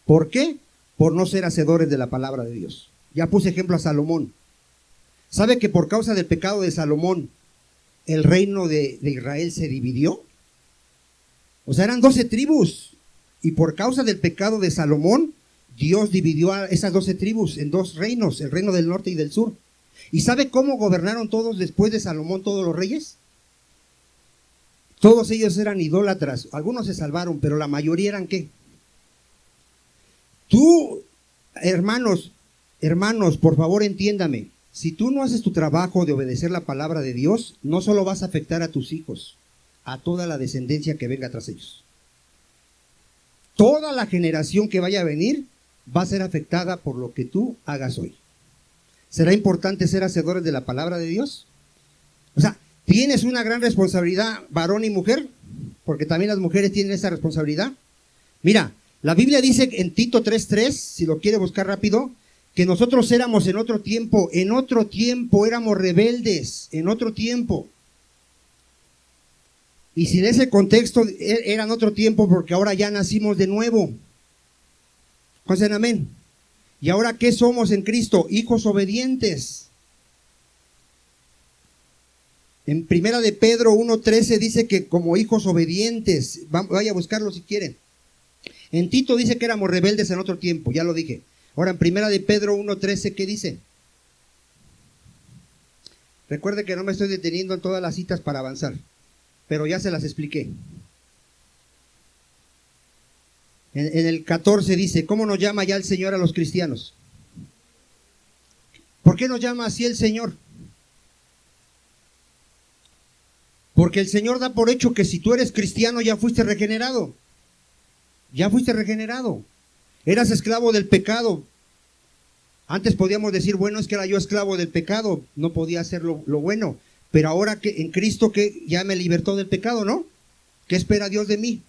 Speaker 1: ¿Por qué? Por no ser hacedores de la palabra de Dios. Ya puse ejemplo a Salomón. ¿Sabe que por causa del pecado de Salomón el reino de Israel se dividió? O sea, eran 12 tribus. Y por causa del pecado de Salomón, Dios dividió a esas 12 tribus en 2 reinos, el reino del norte y del sur. ¿Y sabe cómo gobernaron todos después de Salomón, todos los reyes? Todos ellos eran idólatras. Algunos se salvaron, pero la mayoría eran ¿qué? Tú, hermanos, por favor entiéndame. Si tú no haces tu trabajo de obedecer la palabra de Dios, no solo vas a afectar a tus hijos, a toda la descendencia que venga tras ellos. Toda la generación que vaya a venir va a ser afectada por lo que tú hagas hoy. ¿Será importante ser hacedores de la palabra de Dios? O sea, ¿tienes una gran responsabilidad, varón y mujer? Porque también las mujeres tienen esa responsabilidad. Mira, la Biblia dice en Tito 3:3, si lo quiere buscar rápido, que nosotros éramos en otro tiempo éramos rebeldes, en otro tiempo. Y sin ese contexto era en otro tiempo porque ahora ya nacimos de nuevo. ¿Dicen amén? ¿Y ahora qué somos en Cristo? Hijos obedientes. En primera de Pedro 1:13 dice que como hijos obedientes, vaya a buscarlo si quieren. En Tito dice que éramos rebeldes en otro tiempo, ya lo dije. Ahora en primera de Pedro 1:13, ¿qué dice? Recuerde que no me estoy deteniendo en todas las citas para avanzar, pero ya se las expliqué. En el 14 dice, ¿cómo nos llama ya el Señor a los cristianos? ¿Por qué nos llama así el Señor? Porque el Señor da por hecho que si tú eres cristiano ya fuiste regenerado. Ya fuiste regenerado. Eras esclavo del pecado. Antes podíamos decir, bueno, es que era yo esclavo del pecado, no podía hacer lo bueno. Pero ahora que en Cristo que ya me libertó del pecado, ¿no? ¿Qué espera Dios de mí?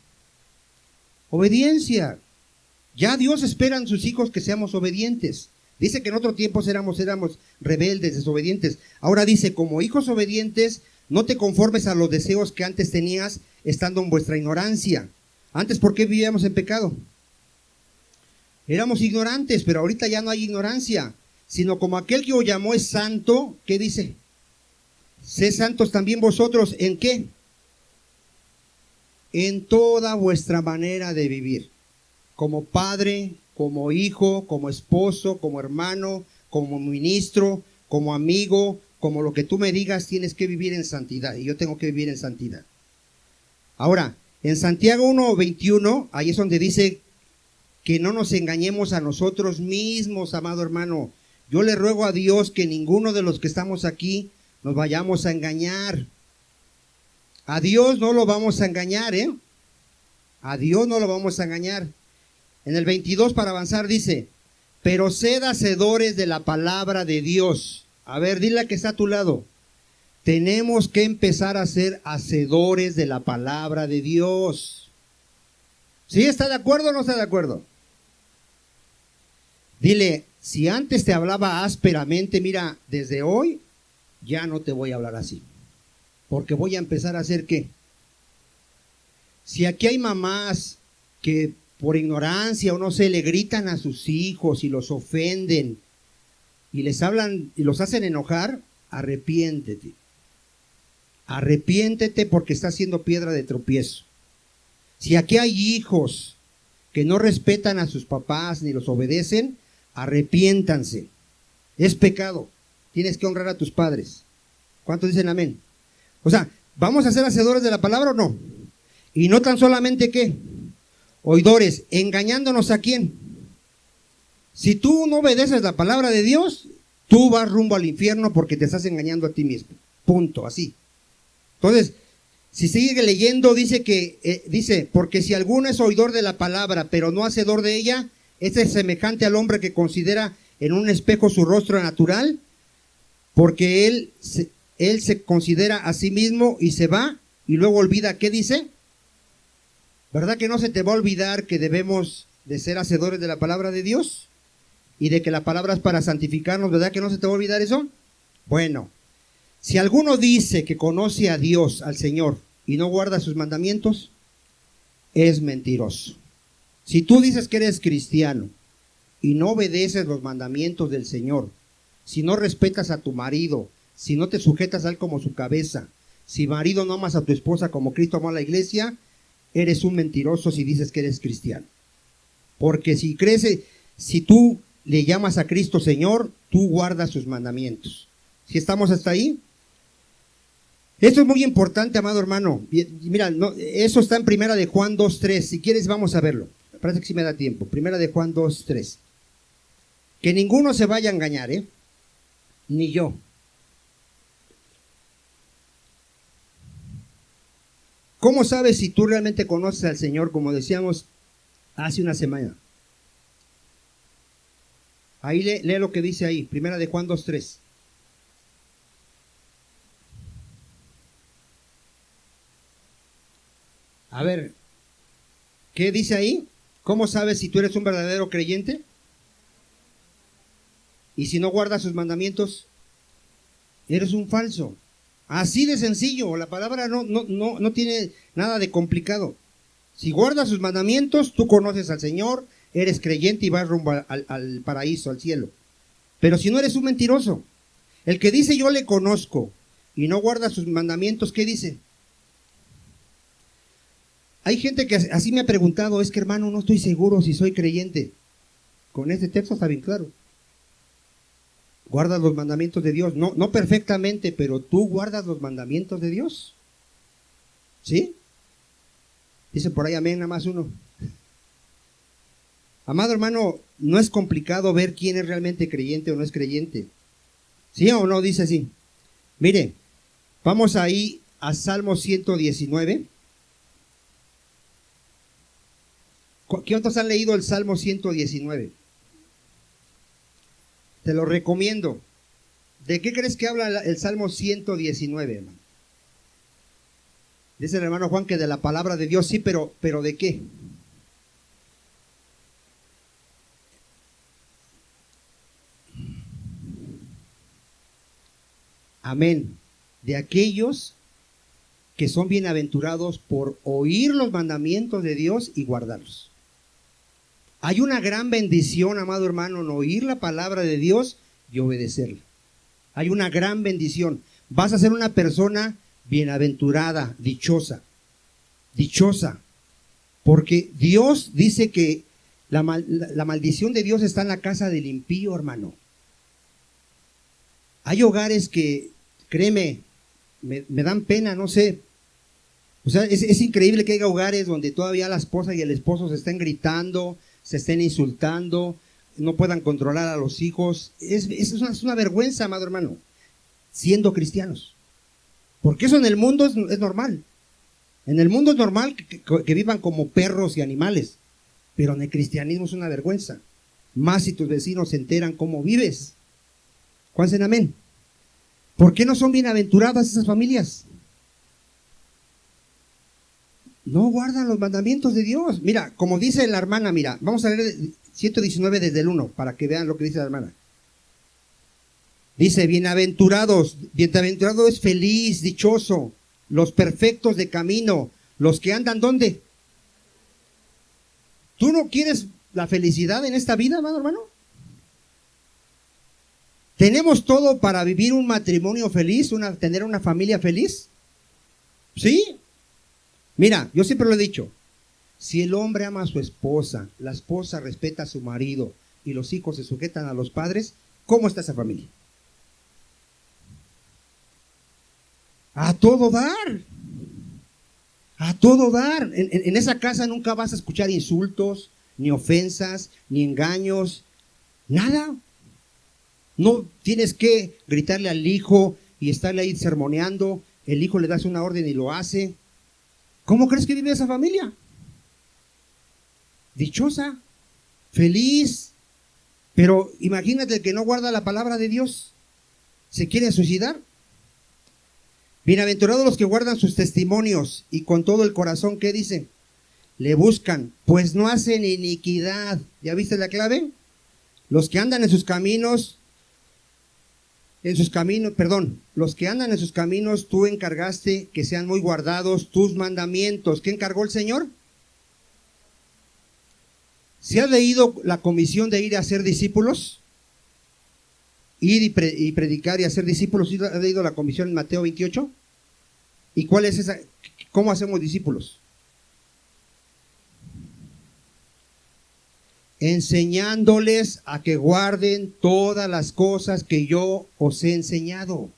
Speaker 1: Obediencia. Ya Dios espera en sus hijos que seamos obedientes. Dice que en otro tiempo éramos rebeldes, desobedientes. Ahora dice, como hijos obedientes, no te conformes a los deseos que antes tenías estando en vuestra ignorancia. Antes, ¿por qué vivíamos en pecado? Éramos ignorantes, pero ahorita ya no hay ignorancia, sino como aquel que os llamó es santo, ¿qué dice? Sé santos también vosotros, ¿en qué? En toda vuestra manera de vivir, como padre, como hijo, como esposo, como hermano, como ministro, como amigo, como lo que tú me digas, tienes que vivir en santidad, y yo tengo que vivir en santidad. Ahora, en Santiago 1:21, ahí es donde dice que no nos engañemos a nosotros mismos, amado hermano. Yo le ruego a Dios que ninguno de los que estamos aquí nos vayamos a engañar. A Dios no lo vamos a engañar, ¿eh? A Dios no lo vamos a engañar. En el 22 para avanzar dice, pero sed hacedores de la palabra de Dios. A ver, dile a que está a tu lado. Tenemos que empezar a ser hacedores de la palabra de Dios. ¿Sí está de acuerdo o no está de acuerdo? Dile, si antes te hablaba ásperamente, mira, desde hoy ya no te voy a hablar así. Porque voy a empezar a hacer ¿qué? Si aquí hay mamás que por ignorancia o no sé, le gritan a sus hijos y los ofenden y les hablan y los hacen enojar, arrepiéntete. Arrepiéntete porque estás siendo piedra de tropiezo. Si aquí hay hijos que no respetan a sus papás ni los obedecen, arrepiéntanse. Es pecado. Tienes que honrar a tus padres. ¿Cuántos dicen amén? O sea, ¿vamos a ser hacedores de la palabra o no? Y no tan solamente ¿qué? Oidores, engañándonos a quién. Si tú no obedeces la palabra de Dios, tú vas rumbo al infierno porque te estás engañando a ti mismo. Punto, así. Entonces, si sigue leyendo, dice, porque si alguno es oidor de la palabra, pero no hacedor de ella, este es semejante al hombre que considera en un espejo su rostro natural, porque él se considera a sí mismo y se va, y luego olvida, ¿qué dice? ¿Verdad que no se te va a olvidar que debemos de ser hacedores de la palabra de Dios? Y de que la palabra es para santificarnos, ¿verdad que no se te va a olvidar eso? Bueno, si alguno dice que conoce a Dios, al Señor, y no guarda sus mandamientos, es mentiroso. Si tú dices que eres cristiano y no obedeces los mandamientos del Señor, si no respetas a tu marido, si no te sujetas a él como su cabeza, si marido no amas a tu esposa como Cristo amó a la iglesia, eres un mentiroso si dices que eres cristiano. Porque si tú le llamas a Cristo Señor, tú guardas sus mandamientos. ¿Sí estamos hasta ahí? Esto es muy importante, amado hermano. Mira, eso está en Primera de Juan 2:3. Si quieres, vamos a verlo. Parece que sí me da tiempo. Primera de Juan 2:3. Que ninguno se vaya a engañar, ni yo. ¿Cómo sabes si tú realmente conoces al Señor, como decíamos hace una semana? Ahí lee lo que dice ahí, Primera de Juan 2:3. A ver, ¿qué dice ahí? ¿Cómo sabes si tú eres un verdadero creyente? Y si no guardas sus mandamientos, eres un falso. Así de sencillo, la palabra no tiene nada de complicado. Si guardas sus mandamientos, tú conoces al Señor, eres creyente y vas rumbo al paraíso, al cielo. Pero si no, eres un mentiroso. El que dice yo le conozco y no guarda sus mandamientos, ¿qué dice? Hay gente que así me ha preguntado, es que hermano, no estoy seguro si soy creyente. Con este texto está bien claro. Guardas los mandamientos de Dios, no perfectamente, pero tú guardas los mandamientos de Dios. ¿Sí? Dice por ahí amén, nada más uno. Amado hermano, no es complicado ver quién es realmente creyente o no es creyente. ¿Sí o no? Dice así. Mire, vamos ahí a Salmo 119. ¿Cuántos han leído el Salmo 119? Te lo recomiendo. ¿De qué crees que habla el Salmo 119, hermano? Dice el hermano Juan que de la palabra de Dios, sí, pero ¿de qué? Amén. De aquellos que son bienaventurados por oír los mandamientos de Dios y guardarlos. Hay una gran bendición, amado hermano, en oír la palabra de Dios y obedecerla. Hay una gran bendición. Vas a ser una persona bienaventurada, dichosa. Dichosa. Porque Dios dice que la maldición de Dios está en la casa del impío, hermano. Hay hogares que, créeme, me dan pena, no sé. O sea, es increíble que haya hogares donde todavía la esposa y el esposo se estén gritando, se estén insultando, no puedan controlar a los hijos. Es una vergüenza, amado hermano, siendo cristianos. Porque eso en el mundo es normal. En el mundo es normal que vivan como perros y animales. Pero en el cristianismo es una vergüenza. Más si tus vecinos se enteran cómo vives. ¿Cuántos dicen amén? ¿Por qué no son bienaventuradas esas familias? No guardan los mandamientos de Dios. Mira, como dice la hermana, mira, vamos a leer 119 desde el 1 para que vean lo que dice la hermana. Dice, bienaventurados, bienaventurado es feliz, dichoso, los perfectos de camino, los que andan ¿dónde? ¿Tú no quieres la felicidad en esta vida, hermano? ¿Tenemos todo para vivir un matrimonio feliz, tener una familia feliz? ¿Sí? Mira, yo siempre lo he dicho, si el hombre ama a su esposa, la esposa respeta a su marido y los hijos se sujetan a los padres, ¿cómo está esa familia? A todo dar. A todo dar. En esa casa nunca vas a escuchar insultos, ni ofensas, ni engaños, nada. No tienes que gritarle al hijo y estarle ahí sermoneando. El hijo le das una orden y lo hace. ¿Cómo crees que vive esa familia? Dichosa, feliz. Pero imagínate el que no guarda la palabra de Dios. ¿Se quiere suicidar? Bienaventurados los que guardan sus testimonios y con todo el corazón, ¿qué dice? Le buscan, pues no hacen iniquidad. ¿Ya viste la clave? Los que andan en sus caminos, los que andan en sus caminos, tú encargaste que sean muy guardados tus mandamientos. ¿Qué encargó el Señor? ¿Se ha leído la comisión de ir a hacer discípulos? Ir y predicar y hacer discípulos. ¿Sí ha leído la comisión en Mateo 28? ¿Y cuál es esa? ¿Cómo hacemos discípulos? Enseñándoles a que guarden todas las cosas que yo os he enseñado.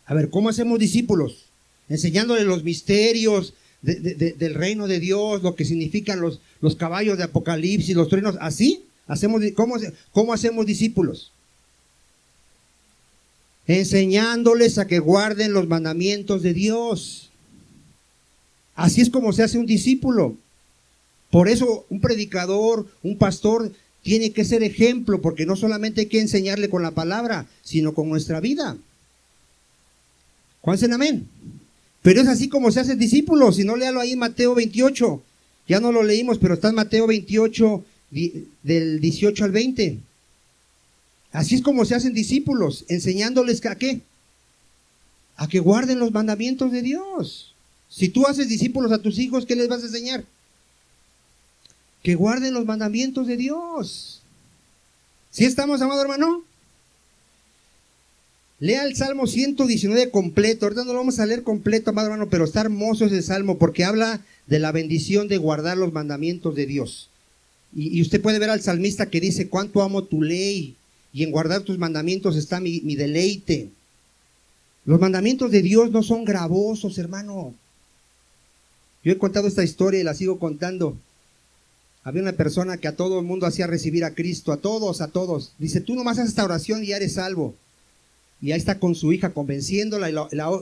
Speaker 1: A ver, ¿cómo hacemos discípulos? Enseñándoles los misterios del reino de Dios, lo que significan los caballos de Apocalipsis, los truenos. ¿Así? ¿Cómo hacemos discípulos? Enseñándoles a que guarden los mandamientos de Dios. Así es como se hace un discípulo. Por eso un predicador, un pastor, tiene que ser ejemplo, porque no solamente hay que enseñarle con la palabra, sino con nuestra vida. ¿Cuál es el amén? Pero es así como se hace discípulo. Si no, léalo ahí en Mateo 28. Ya no lo leímos, pero está en Mateo 28, del 18 al 20. Así es como se hacen discípulos, enseñándoles ¿a qué? A que guarden los mandamientos de Dios. Si tú haces discípulos a tus hijos, ¿qué les vas a enseñar? Que guarden los mandamientos de Dios. ¿Sí estamos, amado hermano? Lea el Salmo 119 completo. Ahorita no lo vamos a leer completo, amado hermano, pero está hermoso ese Salmo porque habla de la bendición de guardar los mandamientos de Dios. Y usted puede ver al salmista que dice, cuánto amo tu ley, y en guardar tus mandamientos está mi deleite. Los mandamientos de Dios no son gravosos, hermano. Yo he contado esta historia y la sigo contando. Había una persona que a todo el mundo hacía recibir a Cristo, a todos. Dice, tú nomás haces esta oración y ya eres salvo. Y ahí está con su hija convenciéndola, y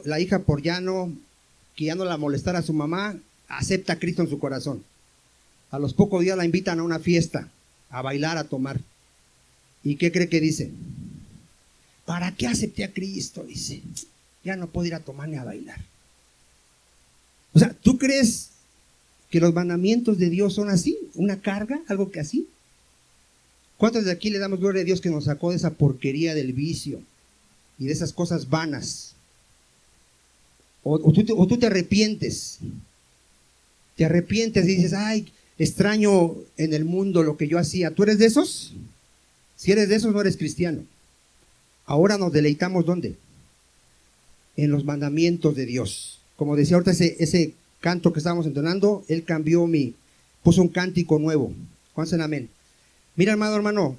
Speaker 1: la hija por que ya no la molestara a su mamá, acepta a Cristo en su corazón. A los pocos días la invitan a una fiesta, a bailar, a tomar. ¿Y qué cree que dice? ¿Para qué acepté a Cristo? Dice, ya no puedo ir a tomar ni a bailar. O sea, ¿tú crees que los mandamientos de Dios son así? ¿Una carga? ¿Algo que así? ¿Cuántos de aquí le damos gloria a Dios que nos sacó de esa porquería del vicio y de esas cosas vanas? O tú te arrepientes. Te arrepientes y dices, ay, extraño en el mundo lo que yo hacía. ¿Tú eres de esos? Si eres de esos, no eres cristiano. Ahora nos deleitamos, ¿dónde? En los mandamientos de Dios. Como decía ahorita ese canto que estábamos entonando, él puso un cántico nuevo. ¿Cuántos dicen amén? Mira, hermano,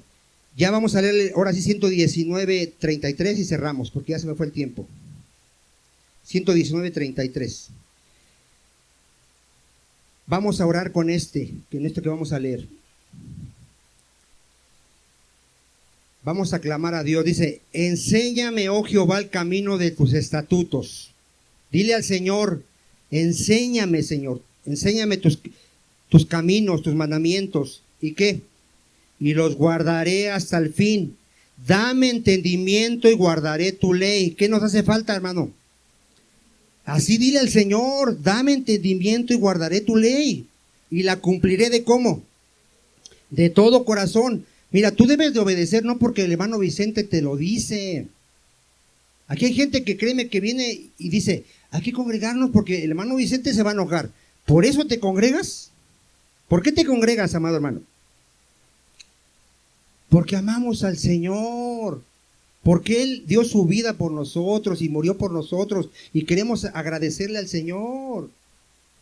Speaker 1: ya vamos a leer ahora sí 119:33 y cerramos, porque ya se me fue el tiempo. 119:33. Vamos a orar con esto que vamos a leer. Vamos a clamar a Dios. Dice, enséñame, oh Jehová, el camino de tus estatutos. Dile al Señor, enséñame, Señor, enséñame tus caminos, tus mandamientos. ¿Y qué? Y los guardaré hasta el fin. Dame entendimiento y guardaré tu ley. ¿Qué nos hace falta, hermano? Así dile al Señor, dame entendimiento y guardaré tu ley. Y la cumpliré ¿de cómo? De todo corazón. Mira, tú debes de obedecer, no porque el hermano Vicente te lo dice. Aquí hay gente que créeme que viene y dice, hay que congregarnos porque el hermano Vicente se va a enojar. ¿Por eso te congregas? ¿Por qué te congregas, amado hermano? Porque amamos al Señor. Porque Él dio su vida por nosotros y murió por nosotros y queremos agradecerle al Señor.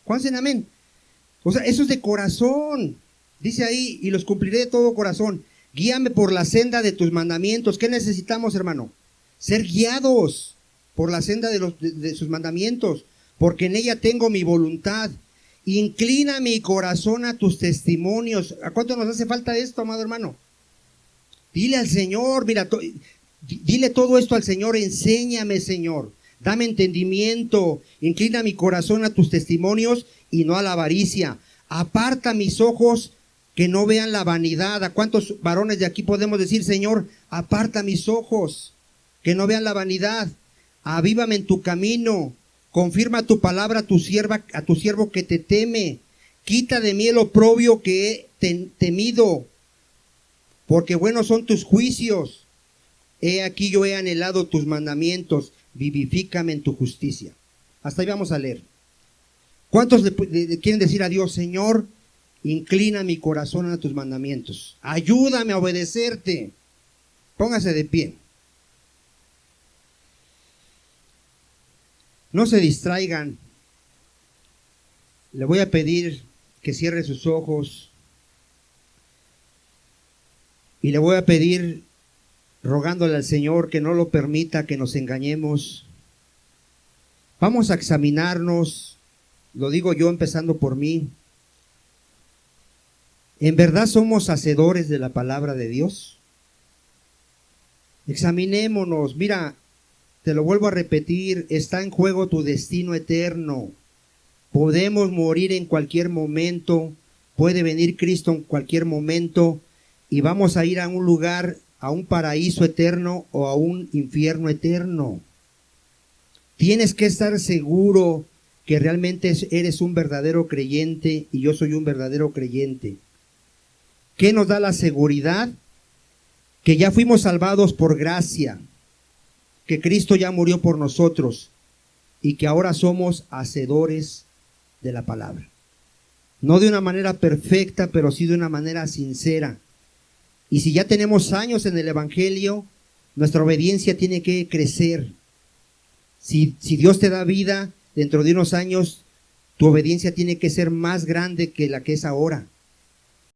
Speaker 1: ¿Cuántos dicen amén? O sea, eso es de corazón. Dice ahí, y los cumpliré de todo corazón. Guíame por la senda de tus mandamientos. ¿Qué necesitamos, hermano? Ser guiados por la senda de sus mandamientos, porque en ella tengo mi voluntad. Inclina mi corazón a tus testimonios. ¿A cuánto nos hace falta esto, amado hermano? Dile al Señor, mira, dile todo esto al Señor, enséñame, Señor. Dame entendimiento, inclina mi corazón a tus testimonios y no a la avaricia. Aparta mis ojos que no vean la vanidad. ¿A cuántos varones de aquí podemos decir, Señor, aparta mis ojos que no vean la vanidad? Avívame en tu camino. Confirma tu palabra a tu siervo que te teme. Quita de mí el oprobio que he temido, porque buenos son tus juicios. He aquí yo he anhelado tus mandamientos. Vivifícame en tu justicia. Hasta ahí vamos a leer. ¿Cuántos le quieren decir a Dios, Señor, inclina mi corazón a tus mandamientos? Ayúdame a obedecerte. Póngase de pie. No se distraigan. Le voy a pedir que cierre sus ojos. Y le voy a pedir, rogándole al Señor, que no lo permita que nos engañemos. Vamos a examinarnos, lo digo yo empezando por mí. ¿En verdad somos hacedores de la palabra de Dios? Examinémonos. Mira, te lo vuelvo a repetir, está en juego tu destino eterno. Podemos morir en cualquier momento, puede venir Cristo en cualquier momento y vamos a ir a un lugar, a un paraíso eterno o a un infierno eterno. Tienes que estar seguro que realmente eres un verdadero creyente y yo soy un verdadero creyente. ¿Qué nos da la seguridad? Que ya fuimos salvados por gracia, que Cristo ya murió por nosotros y que ahora somos hacedores de la palabra. No de una manera perfecta, pero sí de una manera sincera. Y si ya tenemos años en el Evangelio, nuestra obediencia tiene que crecer. Si Dios te da vida, dentro de unos años, tu obediencia tiene que ser más grande que la que es ahora.